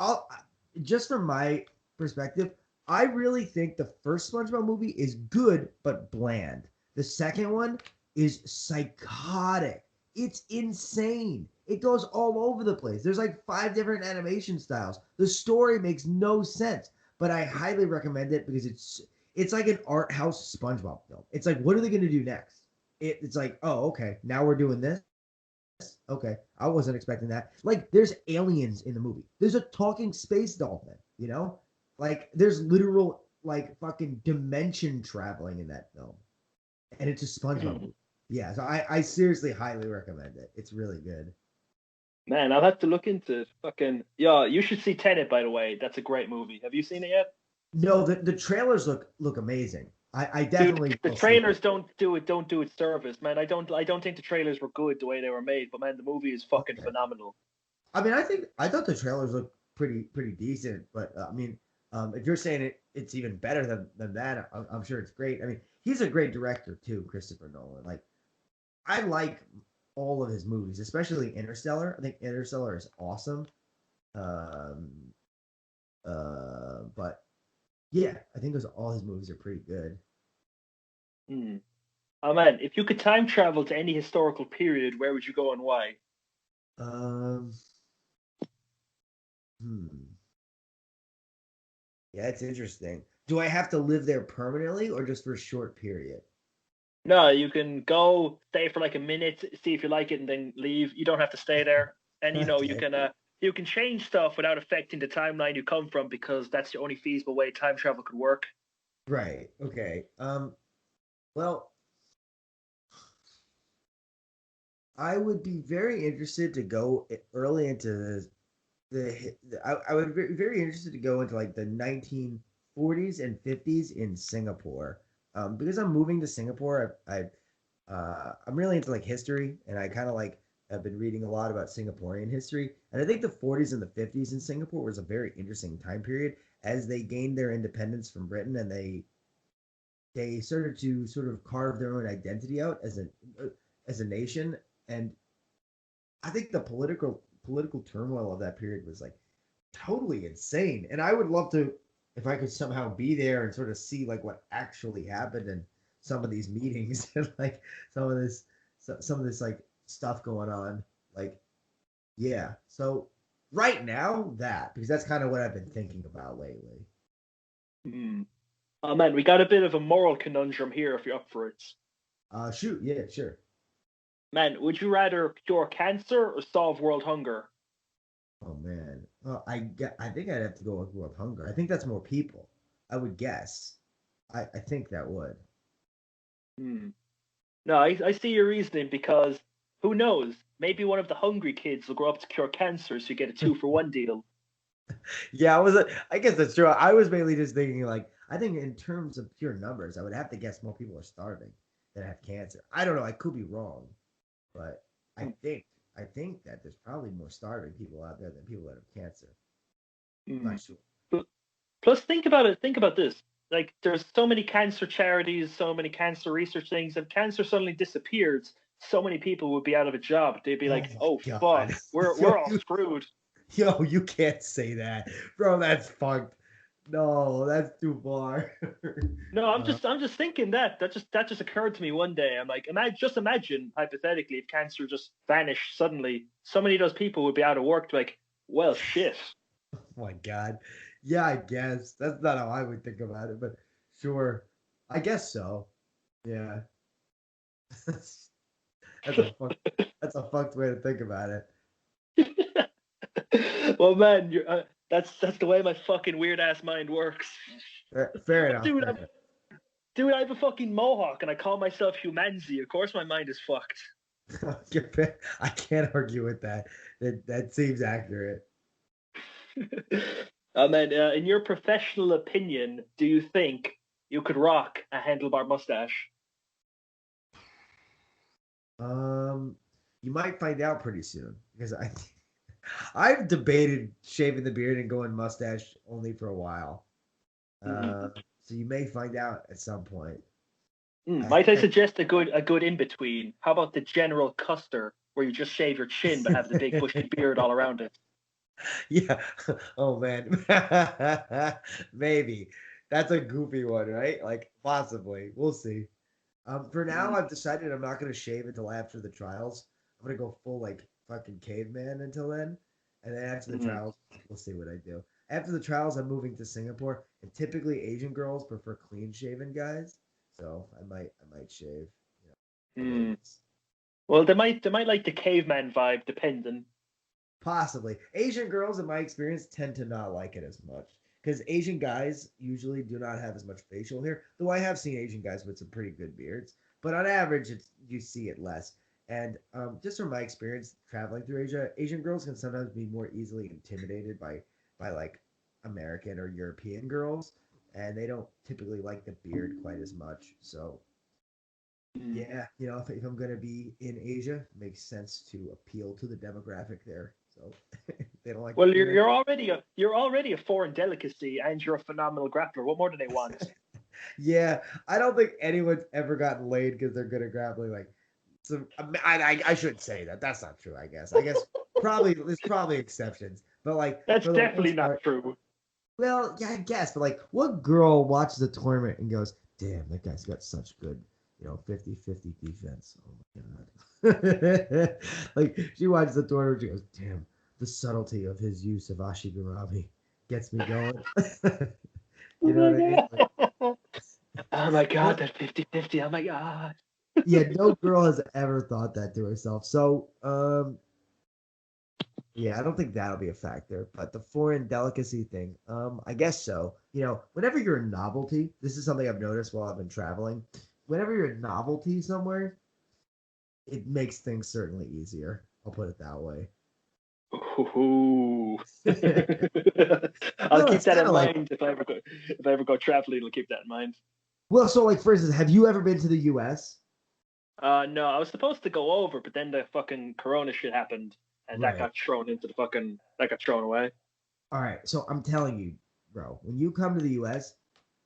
[SPEAKER 2] Just from my perspective, I really think the first SpongeBob movie is good but bland. The second one is psychotic. It's insane. It goes all over the place. There's like 5 different animation styles. The story makes no sense, but I highly recommend it because it's like an art house SpongeBob film. It's like, what are they going to do next? It's like, oh, okay, now we're doing this. Okay, I wasn't expecting that. Like, there's aliens in the movie. There's a talking space dolphin. You know, like there's literal like fucking dimension traveling in that film, and it's a SpongeBob movie. Yeah, so I seriously highly recommend it. It's really good.
[SPEAKER 1] Man, I'll have to look into it. Fucking yeah, you should see Tenet, by the way. That's a great movie. Have you seen it yet?
[SPEAKER 2] No, the trailers look amazing. I
[SPEAKER 1] Dude,
[SPEAKER 2] definitely
[SPEAKER 1] the
[SPEAKER 2] will see
[SPEAKER 1] trailers
[SPEAKER 2] it.
[SPEAKER 1] don't do it service, man. I don't think the trailers were good the way they were made, but man, the movie is fucking
[SPEAKER 2] Okay.
[SPEAKER 1] phenomenal.
[SPEAKER 2] I mean, I thought the trailers looked pretty decent, but I mean, if you're saying it's even better than that, I'm sure it's great. I mean, he's a great director too, Christopher Nolan. Like, I like all of his movies, especially Interstellar. I think Interstellar is awesome. Um, but yeah, I think all his movies are pretty good.
[SPEAKER 1] Hmm. Oh man, if you could time travel to any historical period, where would you go and why?
[SPEAKER 2] Um, hmm. Yeah, it's interesting. Do I have to live there permanently or just for a short period?
[SPEAKER 1] No, you can go, stay for like a minute, see if you like it, and then leave. You don't have to stay there, and
[SPEAKER 2] Okay.
[SPEAKER 1] you can change stuff without affecting the timeline you come from because that's the only feasible way time travel could work.
[SPEAKER 2] Right. Okay. Well, I would be very interested to go early into I would be very interested to go into like the 1940s and 50s in Singapore. Because I'm moving to Singapore, I'm really into like history, and I kind of like have been reading a lot about Singaporean history. And I think the 40s and the 50s in Singapore was a very interesting time period as they gained their independence from Britain, and they started to sort of carve their own identity out as a nation. And I think the political turmoil of that period was like totally insane. And I would love to, if I could somehow be there and sort of see like what actually happened in some of these meetings and like some of this some of this like stuff going on. Like, yeah. So right now, that because that's kind of what I've been thinking about lately.
[SPEAKER 1] Hmm. Oh man, we got a bit of a moral conundrum here if you're up for it.
[SPEAKER 2] Shoot, yeah, sure.
[SPEAKER 1] Man, would you rather cure cancer or solve world hunger?
[SPEAKER 2] Oh man. Well, I think I'd have to go with World Hunger. I think that's more people. I would guess. I think that would.
[SPEAKER 1] Hmm. No, I see your reasoning because who knows? Maybe one of the hungry kids will grow up to cure cancer, so you get a 2-for-1 deal.
[SPEAKER 2] Yeah, I guess that's true. I was mainly just thinking like I think in terms of pure numbers, I would have to guess more people are starving than have cancer. I don't know, I could be wrong, but I
[SPEAKER 1] Hmm.
[SPEAKER 2] think I think that there's probably more starving people out there than people that have cancer. I'm
[SPEAKER 1] Hmm.
[SPEAKER 2] not sure.
[SPEAKER 1] Plus, think about it. Think about this. Like, there's so many cancer charities, so many cancer research things. If cancer suddenly disappeared, so many people would be out of a job. They'd be
[SPEAKER 2] Oh
[SPEAKER 1] like,
[SPEAKER 2] my
[SPEAKER 1] "Oh fuck,
[SPEAKER 2] god.
[SPEAKER 1] we're
[SPEAKER 2] Yo,
[SPEAKER 1] all screwed."
[SPEAKER 2] you can't say that. Bro, that's fucked. No, that's too far.
[SPEAKER 1] No, I'm
[SPEAKER 2] uh,
[SPEAKER 1] just thinking that just occurred to me one day. I'm like, imagine hypothetically if cancer just vanished suddenly. So many of those people would be out of work. Like, well, shit.
[SPEAKER 2] oh my god. Yeah, I guess that's not how I would think about it, but sure, I guess so. Yeah, that's that's a fuck, that's a fucked way to think about it.
[SPEAKER 1] Well, man, that's the way my fucking weird ass mind works.
[SPEAKER 2] Fair enough.
[SPEAKER 1] Dude,
[SPEAKER 2] Fair enough.
[SPEAKER 1] dude, I have a fucking mohawk and I call myself Humanzi. Of course, my mind is fucked.
[SPEAKER 2] I can't argue with that. That seems accurate.
[SPEAKER 1] Man, in your professional opinion, do you think you could rock a handlebar mustache?
[SPEAKER 2] Um, you might find out pretty soon because I've debated shaving the beard and going mustache only for a while.
[SPEAKER 1] Mm.
[SPEAKER 2] Uh, so you may find out at some point. I
[SPEAKER 1] Might I
[SPEAKER 2] think
[SPEAKER 1] suggest a good in between? How about the general custer, where you just shave your chin but have the big bushy beard all around it?
[SPEAKER 2] yeah. Oh man. Maybe. That's a goofy one, right? Like possibly. We'll see. For now,
[SPEAKER 1] Mm.
[SPEAKER 2] I've decided I'm not gonna shave until after the trials. I'm gonna go full like fucking caveman until then, and then after the
[SPEAKER 1] Mm.
[SPEAKER 2] trials, we'll see what I do. After the trials, I'm moving to Singapore, and typically Asian girls prefer clean shaven guys, so I might shave, the
[SPEAKER 1] Mm.
[SPEAKER 2] ladies.
[SPEAKER 1] Well, they might like the caveman vibe, depending.
[SPEAKER 2] Possibly. Asian girls, in my experience, tend to not like it as much because Asian guys usually do not have as much facial hair. Though I have seen Asian guys with some pretty good beards, but on average, it's you see it less. And just from my experience traveling through Asia, Asian girls can sometimes be more easily intimidated by like American or European girls, and they don't typically like the beard quite as much. So
[SPEAKER 1] Mm.
[SPEAKER 2] yeah, if I'm gonna be in Asia, it makes sense to appeal to the demographic there. So they don't like the
[SPEAKER 1] Well,
[SPEAKER 2] beard.
[SPEAKER 1] you're already a foreign delicacy, and you're a phenomenal grappler. What more do they want?
[SPEAKER 2] Yeah, I don't think anyone's ever gotten laid because they're good at grappling. Like, so I shouldn't say that. That's not true. I guess probably there's probably exceptions, but like
[SPEAKER 1] That's
[SPEAKER 2] for the
[SPEAKER 1] definitely
[SPEAKER 2] most
[SPEAKER 1] not
[SPEAKER 2] part,
[SPEAKER 1] true.
[SPEAKER 2] well, yeah, I guess. But like, what girl watches the tournament and goes, "Damn, that guy's got such good, 50-50 defense." Oh my god! Like she watches the tournament, she goes, "Damn, the subtlety of his use of Ashigurami gets me going."
[SPEAKER 1] Oh
[SPEAKER 2] You know
[SPEAKER 1] my
[SPEAKER 2] what I mean? Like,
[SPEAKER 1] god! Oh my god,
[SPEAKER 2] no,
[SPEAKER 1] that 50-50. Oh my god.
[SPEAKER 2] yeah, no girl has ever thought that to herself. So, yeah, I don't think that'll be a factor. But the foreign delicacy thing, I guess so. Whenever you're a novelty, this is something I've noticed while I've been traveling. Whenever you're a novelty somewhere, it makes things certainly easier. I'll put it that way.
[SPEAKER 1] Ooh. I'll
[SPEAKER 2] Well,
[SPEAKER 1] keep
[SPEAKER 2] it's
[SPEAKER 1] that
[SPEAKER 2] kind
[SPEAKER 1] in
[SPEAKER 2] of like,
[SPEAKER 1] mind if I ever go traveling. I'll keep that in mind.
[SPEAKER 2] well, so like for instance, have you ever been to the U.S.?
[SPEAKER 1] No, I was supposed to go over, but then the fucking Corona shit happened, and
[SPEAKER 2] Right.
[SPEAKER 1] that got thrown away.
[SPEAKER 2] All right. So I'm telling you, bro, when you come to the U.S.,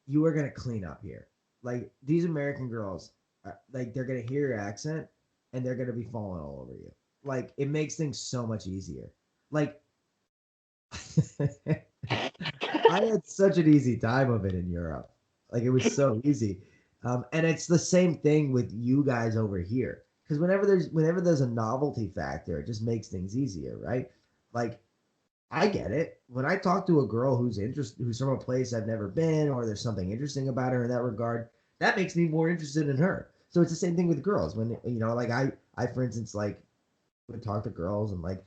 [SPEAKER 2] you are gonna clean up here. Like these American girls, like they're gonna hear your accent and they're gonna be falling all over you. Like it makes things so much easier. Like I had such an easy time of it in Europe. Like it was so easy, and it's the same thing with you guys over here. Because whenever there's a novelty factor, it just makes things easier, right? Like I get it. When I talk to a girl who's from a place I've never been, or there's something interesting about her in that regard, that makes me more interested in her. So it's the same thing with girls. When like I for instance, like would talk to girls and like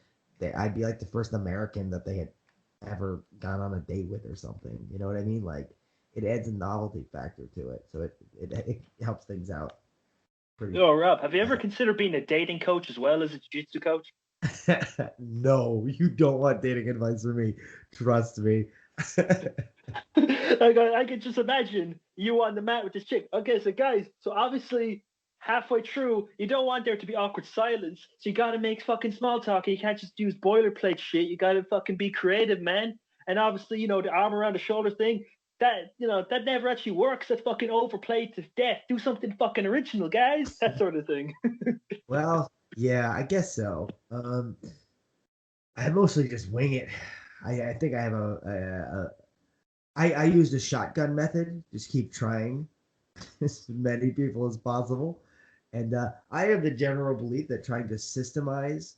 [SPEAKER 2] I'd be like the first American that they had ever gone on a date with or something. You know what I mean? Like it adds a novelty factor to it, so it helps things out pretty.
[SPEAKER 1] Oh, Rob, have you ever considered being a dating coach as well as a jiu-jitsu coach?
[SPEAKER 2] No, you don't want dating advice from me. Trust me.
[SPEAKER 1] I could just imagine you on the mat with this chick. Okay, so guys, so obviously halfway through, you don't want there to be awkward silence, so you gotta make fucking small talk. You can't just use boilerplate shit. You gotta fucking be creative, man. And obviously, the arm around the shoulder thing, that never actually works. That's fucking overplayed to death. Do something fucking original, guys. That sort of thing.
[SPEAKER 2] Well, yeah, I guess so. I mostly just wing it. I think I have I used a shotgun method. Just keep trying as many people as possible. And I have the general belief that trying to systemize,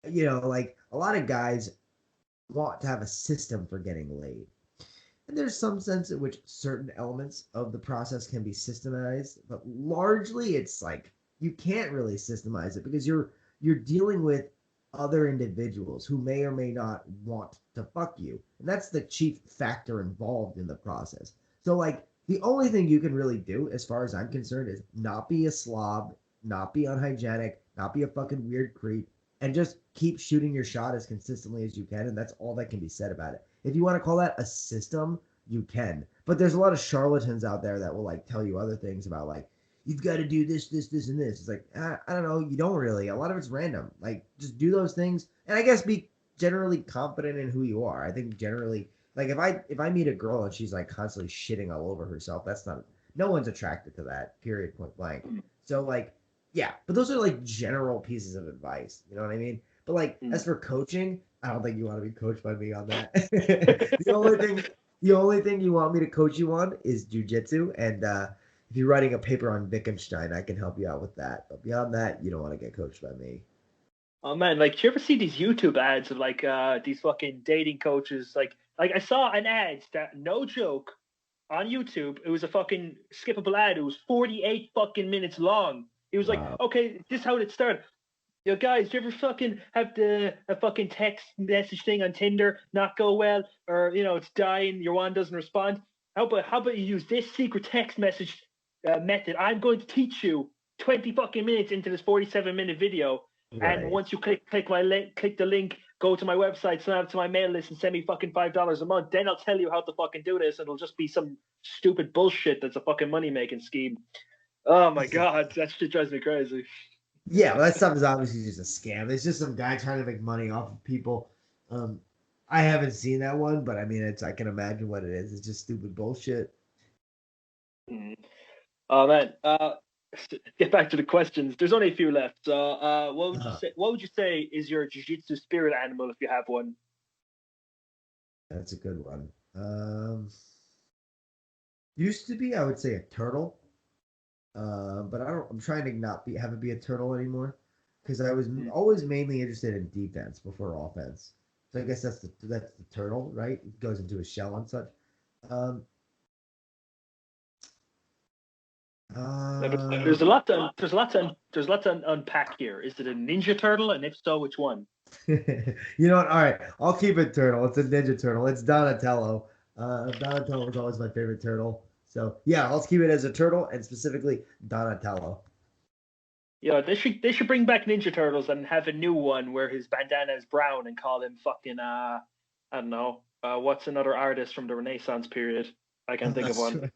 [SPEAKER 2] like a lot of guys want to have a system for getting laid. And there's some sense in which certain elements of the process can be systemized, but largely it's like you can't really systemize it because you're dealing with other individuals who may or may not want to fuck you. And that's the chief factor involved in the process. So like the only thing you can really do as far as I'm concerned is not be a slob, not be unhygienic, not be a fucking weird creep, and just keep shooting your shot as consistently as you can, and that's all that can be said about it. If you want to call that a system, you can. But there's a lot of charlatans out there that will like tell you other things about like you've got to do this, this, this, and this. It's like I don't know. You don't really. A lot of it's random. Like just do those things, and I guess be generally confident in who you are. I think generally, like if I meet a girl and she's like constantly shitting all over herself, that's not. No one's attracted to that. Period. Point blank. So like, yeah. But those are like general pieces of advice. You know what I mean? But like as for coaching, I don't think you want to be coached by me on that. The only thing you want me to coach you on is jujitsu, and if you're writing a paper on Wittgenstein, I can help you out with that. But beyond that, you don't want to get coached by me.
[SPEAKER 1] Oh man, like, do you ever see these YouTube ads of like these fucking dating coaches? Like I saw an ad that, no joke, on YouTube. It was a fucking skippable ad. It was 48 fucking minutes long. It was like,
[SPEAKER 2] Wow.
[SPEAKER 1] okay, this is how it started. Yo, guys, do you ever fucking have a fucking text message thing on Tinder not go well, or it's dying, your one doesn't respond? How about you use this secret text message method? I'm going to teach you 20 fucking minutes into this 47-minute video, and
[SPEAKER 2] Right.
[SPEAKER 1] once you click the link, go to my website, sign up to my mail list, and send me fucking $5 a month. Then I'll tell you how to fucking do this, and it'll just be some stupid bullshit that's a fucking money making scheme. Oh my god, that shit drives me crazy.
[SPEAKER 2] Yeah, well, that stuff is obviously just a scam. It's just some guy trying to make money off of people. Um, I haven't seen that one, but I mean, I can imagine what it is. It's just stupid bullshit.
[SPEAKER 1] Mm. Oh man, get back to the questions. There's only a few left. So, what would you
[SPEAKER 2] Uh,
[SPEAKER 1] say? What would you say is your jiu-jitsu spirit animal if you have one?
[SPEAKER 2] that's a good one. Used to be, I would say a turtle. But I don't. I'm trying to not be have it be a turtle anymore because I was
[SPEAKER 1] Mm.
[SPEAKER 2] always mainly interested in defense before offense. So I guess that's the turtle, right? It goes into a shell and such. Um,
[SPEAKER 1] Yeah, but
[SPEAKER 2] uh,
[SPEAKER 1] there's a lot to unpack here. Is it a ninja turtle, and if so, which one?
[SPEAKER 2] you know what? All right, I'll keep it turtle. It's a ninja turtle. It's Donatello. Donatello was always my favorite turtle. So yeah, I'll keep it as a turtle and specifically Donatello.
[SPEAKER 1] Yeah, they should bring back Ninja Turtles and have a new one where his bandana is brown and call him fucking I don't know, what's another artist from the Renaissance period? I can't think of
[SPEAKER 2] That's
[SPEAKER 1] one.
[SPEAKER 2] true.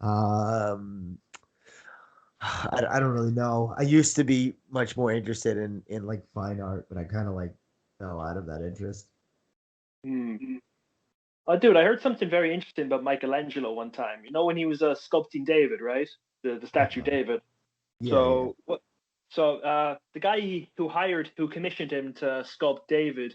[SPEAKER 2] Um, I don't really know. I used to be much more interested in like fine art, but I kind of like fell out of that interest.
[SPEAKER 1] Hmm. Oh, dude, I heard something very interesting about Michelangelo one time. You know when he was sculpting David, right? The statue
[SPEAKER 2] Uh-huh.
[SPEAKER 1] David.
[SPEAKER 2] Yeah, yeah.
[SPEAKER 1] So what? So the guy who commissioned him to sculpt David,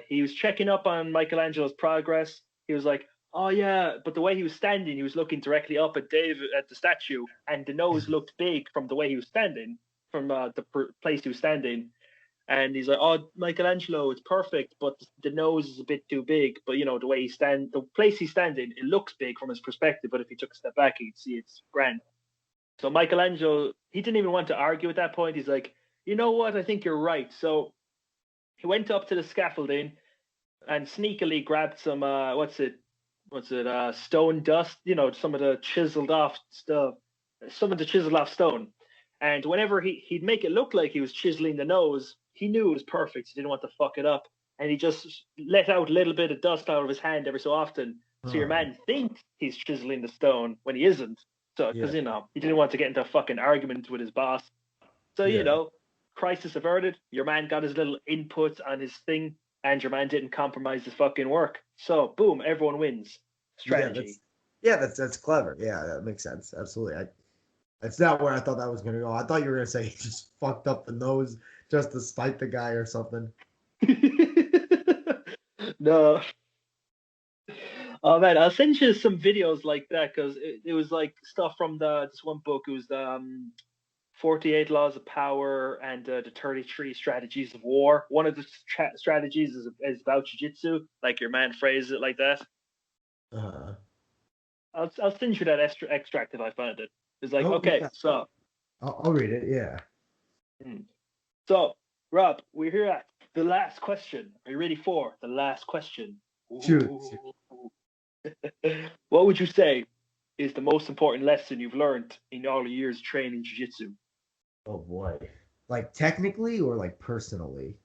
[SPEAKER 1] he was checking up on Michelangelo's progress. He was like, "Oh yeah," but the way he was standing, he was looking directly up at David at the statue, and the nose looked big from the way he was standing, from place he was standing. And he's like, "Oh, Michelangelo, it's perfect, but the nose is a bit too big. But the way the place he's standing, it looks big from his perspective. But if he took a step back, he'd see it's grand." So Michelangelo, he didn't even want to argue at that point. He's like, "You know what? I think you're right." So he went up to the scaffolding and sneakily grabbed some stone dust. Some of the chiseled off stuff, some of the chiseled off stone. And whenever he'd make it look like he was chiseling the nose, he knew it was perfect. He didn't want to fuck it up, and he just let out a little bit of dust out of his hand every so often. So your
[SPEAKER 2] Huh.
[SPEAKER 1] man thinks he's chiseling the stone when he isn't. So because
[SPEAKER 2] Yeah.
[SPEAKER 1] he didn't want to get into a fucking argument with his boss. So
[SPEAKER 2] Yeah.
[SPEAKER 1] crisis averted. Your man got his little input on his thing, and your man didn't compromise his fucking work. So boom, everyone wins.
[SPEAKER 2] Yeah.
[SPEAKER 1] Strategy.
[SPEAKER 2] That's clever. Yeah, that makes sense. Absolutely. That's not where I thought that was gonna go. I thought you were gonna say he just fucked up the nose just to spite the guy or something.
[SPEAKER 1] No. Oh man, I'll send you some videos like that because it was like stuff from this one book. It was the 48 Laws of Power and the 33 Strategies of War. One of the strategies is about jiu-jitsu, like your man phrases it like that.
[SPEAKER 2] Uh,
[SPEAKER 1] I'll send you that extract if I find it. It's like,
[SPEAKER 2] oh
[SPEAKER 1] okay,
[SPEAKER 2] yeah,
[SPEAKER 1] so
[SPEAKER 2] I'll read it. Yeah.
[SPEAKER 1] hmm. So Rob, we're here at the last question. Are you ready for the last question?
[SPEAKER 2] Shoot.
[SPEAKER 1] Ooh. What would you say is the most important lesson you've learned in all your years training jiu-jitsu?
[SPEAKER 2] Oh boy. Like technically or like personally?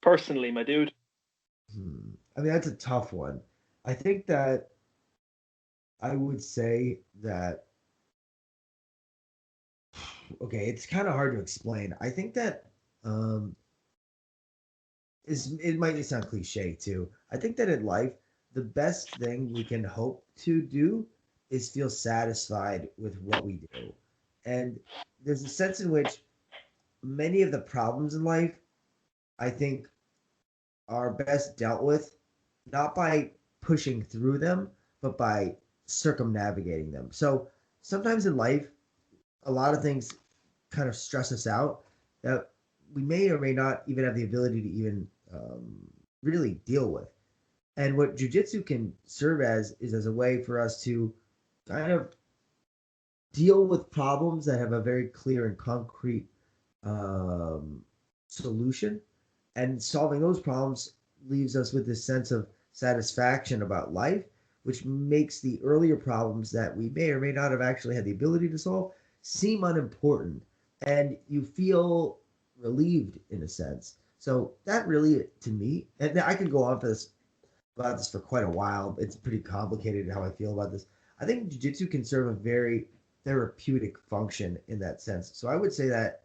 [SPEAKER 1] Personally, my dude.
[SPEAKER 2] I mean, that's a tough one. I think that I would say that, okay, it's kind of hard to explain. I think that um, it might sound cliche too. I think that in life, the best thing we can hope to do is feel satisfied with what we do. And there's a sense in which many of the problems in life, I think, are best dealt with not by pushing through them, but by circumnavigating them. So sometimes in life, a lot of things kind of stress us out that we may or may not even have the ability to even really deal with. And what jujitsu can serve as is as a way for us to kind of deal with problems that have a very clear and concrete um, solution. And solving those problems leaves us with this sense of satisfaction about life, which makes the earlier problems that we may or may not have actually had the ability to solve seem unimportant. And you feel relieved in a sense. So that really, to me, and I could go on for this about this for quite a while. It's pretty complicated how I feel about this. I think jiu-jitsu can serve a very therapeutic function in that sense. So I would say that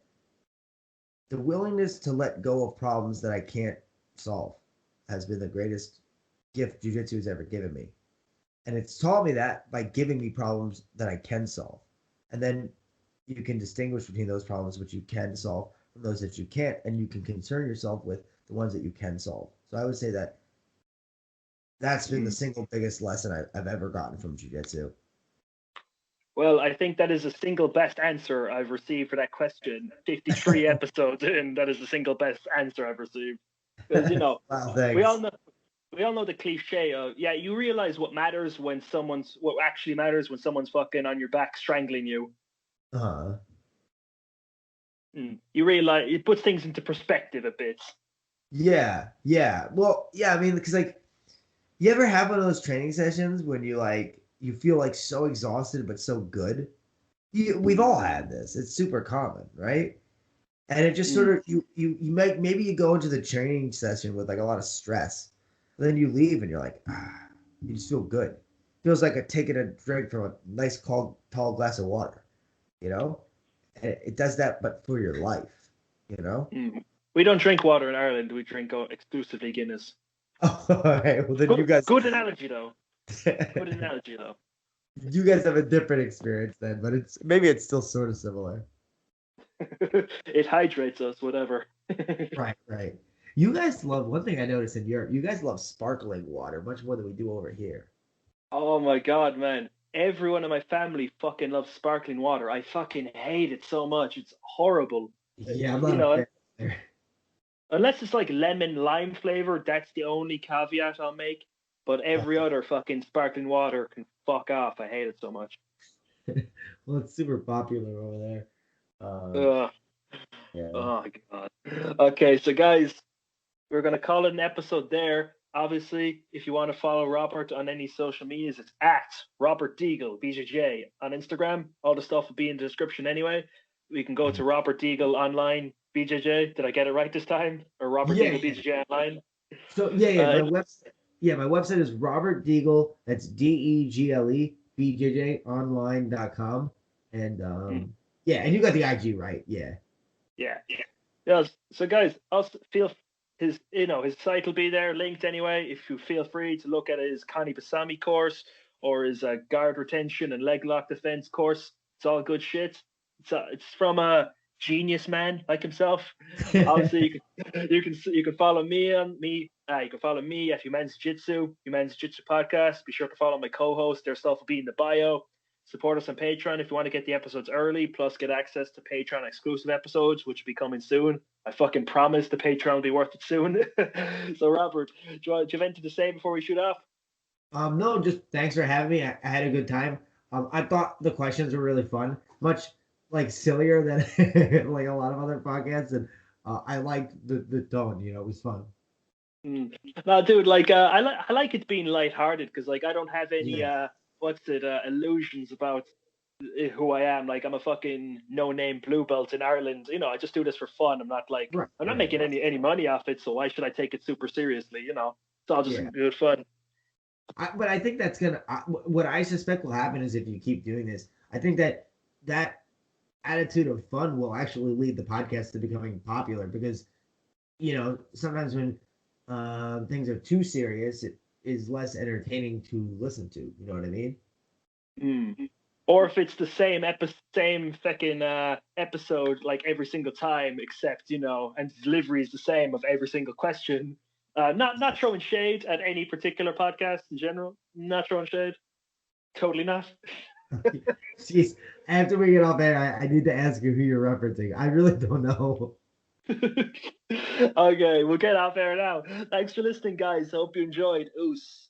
[SPEAKER 2] the willingness to let go of problems that I can't solve has been the greatest gift jiu-jitsu has ever given me. And it's taught me that by giving me problems that I can solve. And then you can distinguish between those problems which you can solve from those that you can't, and you can concern yourself with the ones that you can solve. So I would say that that's been the
[SPEAKER 1] Mm.
[SPEAKER 2] single biggest lesson I've ever gotten from jiu-jitsu.
[SPEAKER 1] Well, I think that is the single best answer I've received for that question. 53 episodes in, that is the single best answer I've received. Because
[SPEAKER 2] Wow,
[SPEAKER 1] we all
[SPEAKER 2] thanks.
[SPEAKER 1] know we all know the cliche of, yeah, you realize what actually matters when someone's fucking on your back strangling you.
[SPEAKER 2] Uh,
[SPEAKER 1] You realize it puts things into perspective a bit.
[SPEAKER 2] yeah, yeah. Well, yeah, I mean, because like you ever have one of those training sessions when you feel like so exhausted but so good? We've all had this. It's super common, right? And it just sort
[SPEAKER 1] Mm.
[SPEAKER 2] of you might maybe you go into the training session with like a lot of stress, then you leave and you're like, you just feel good. Feels like taking a drink from a nice cold tall glass of water, you know? And it does that, but for your life, you know?
[SPEAKER 1] Mm. We don't drink water in Ireland. We drink exclusively Guinness.
[SPEAKER 2] Oh, all right. Well, then you
[SPEAKER 1] Good,
[SPEAKER 2] guys,
[SPEAKER 1] good analogy though. Good analogy though.
[SPEAKER 2] you guys have a different experience then, but it's still sort of similar.
[SPEAKER 1] It hydrates us, whatever.
[SPEAKER 2] Right, right. You guys love one thing I noticed in Europe. You guys love sparkling water much more than we do over here.
[SPEAKER 1] Oh my god, man. Everyone in my family fucking loves sparkling water. I fucking hate it so much. It's horrible.
[SPEAKER 2] Yeah, I'm
[SPEAKER 1] You
[SPEAKER 2] not a
[SPEAKER 1] know,
[SPEAKER 2] fan there.
[SPEAKER 1] unless it's like lemon lime flavor, that's the only caveat I'll make. But every other fucking sparkling water can fuck off. I hate it so much.
[SPEAKER 2] Well, it's super popular over there. Um,
[SPEAKER 1] Ugh.
[SPEAKER 2] yeah.
[SPEAKER 1] Oh god. Okay, so guys, we're gonna call it an episode there. Obviously, if you want to follow Robert on any social medias, it's at Robert Degle, BJJ on Instagram. All the stuff will be in the description anyway. We can go to Robert Degle online BJJ. Did I get it right this time? Or Robert
[SPEAKER 2] Yeah,
[SPEAKER 1] Degle
[SPEAKER 2] yeah.
[SPEAKER 1] BJJ online?
[SPEAKER 2] So yeah,
[SPEAKER 1] Uh,
[SPEAKER 2] my website is Robert Degle. That's Degle BJJ online.com. And
[SPEAKER 1] hmm,
[SPEAKER 2] yeah, and you got the IG right. Yeah.
[SPEAKER 1] yeah. Yes. So guys, also feel his site will be there linked anyway. If you feel free to look at his Connie Basami course or his guard retention and leglock defense course, it's all good shit. It's from a genius man like himself. Obviously, you can follow me on me. You can follow me at Humanzeejitzu podcast. Be sure to follow my co-host. Their stuff will be in the bio. Support us on Patreon if you want to get the episodes early, plus get access to Patreon exclusive episodes, which will be coming soon. I fucking promise the Patreon will be worth it soon. So, Robert, do you have anything to say before we shoot off?
[SPEAKER 2] No, just thanks for having me. I had a good time. I thought the questions were really fun, much like sillier than like a lot of other podcasts, and I liked the tone. You know, it was fun.
[SPEAKER 1] Mm. No, dude, like I like it being lighthearted because like I don't have any
[SPEAKER 2] Yeah,
[SPEAKER 1] illusions about who I am. Like I'm a fucking no name blue belt in Ireland. You know, I just do this for fun.
[SPEAKER 2] right,
[SPEAKER 1] I'm not
[SPEAKER 2] right,
[SPEAKER 1] making any money off it, so why should I take it super seriously? You know, it's all just
[SPEAKER 2] yeah.
[SPEAKER 1] good fun.
[SPEAKER 2] But I think that's gonna. What I suspect will happen is if you keep doing this, I think that that attitude of fun will actually lead the podcast to becoming popular because sometimes when things are too serious, it is less entertaining to listen to. You know what I mean?
[SPEAKER 1] Mm. Or if it's the same fucking episode like every single time, except and the delivery is the same of every single question. Not throwing shade at any particular podcast in general. Not throwing shade. Totally not.
[SPEAKER 2] Jeez, after we get off air, I need to ask you who you're referencing. I really don't know.
[SPEAKER 1] Okay, we'll get off air now. Thanks for listening, guys. Hope you enjoyed. Oos.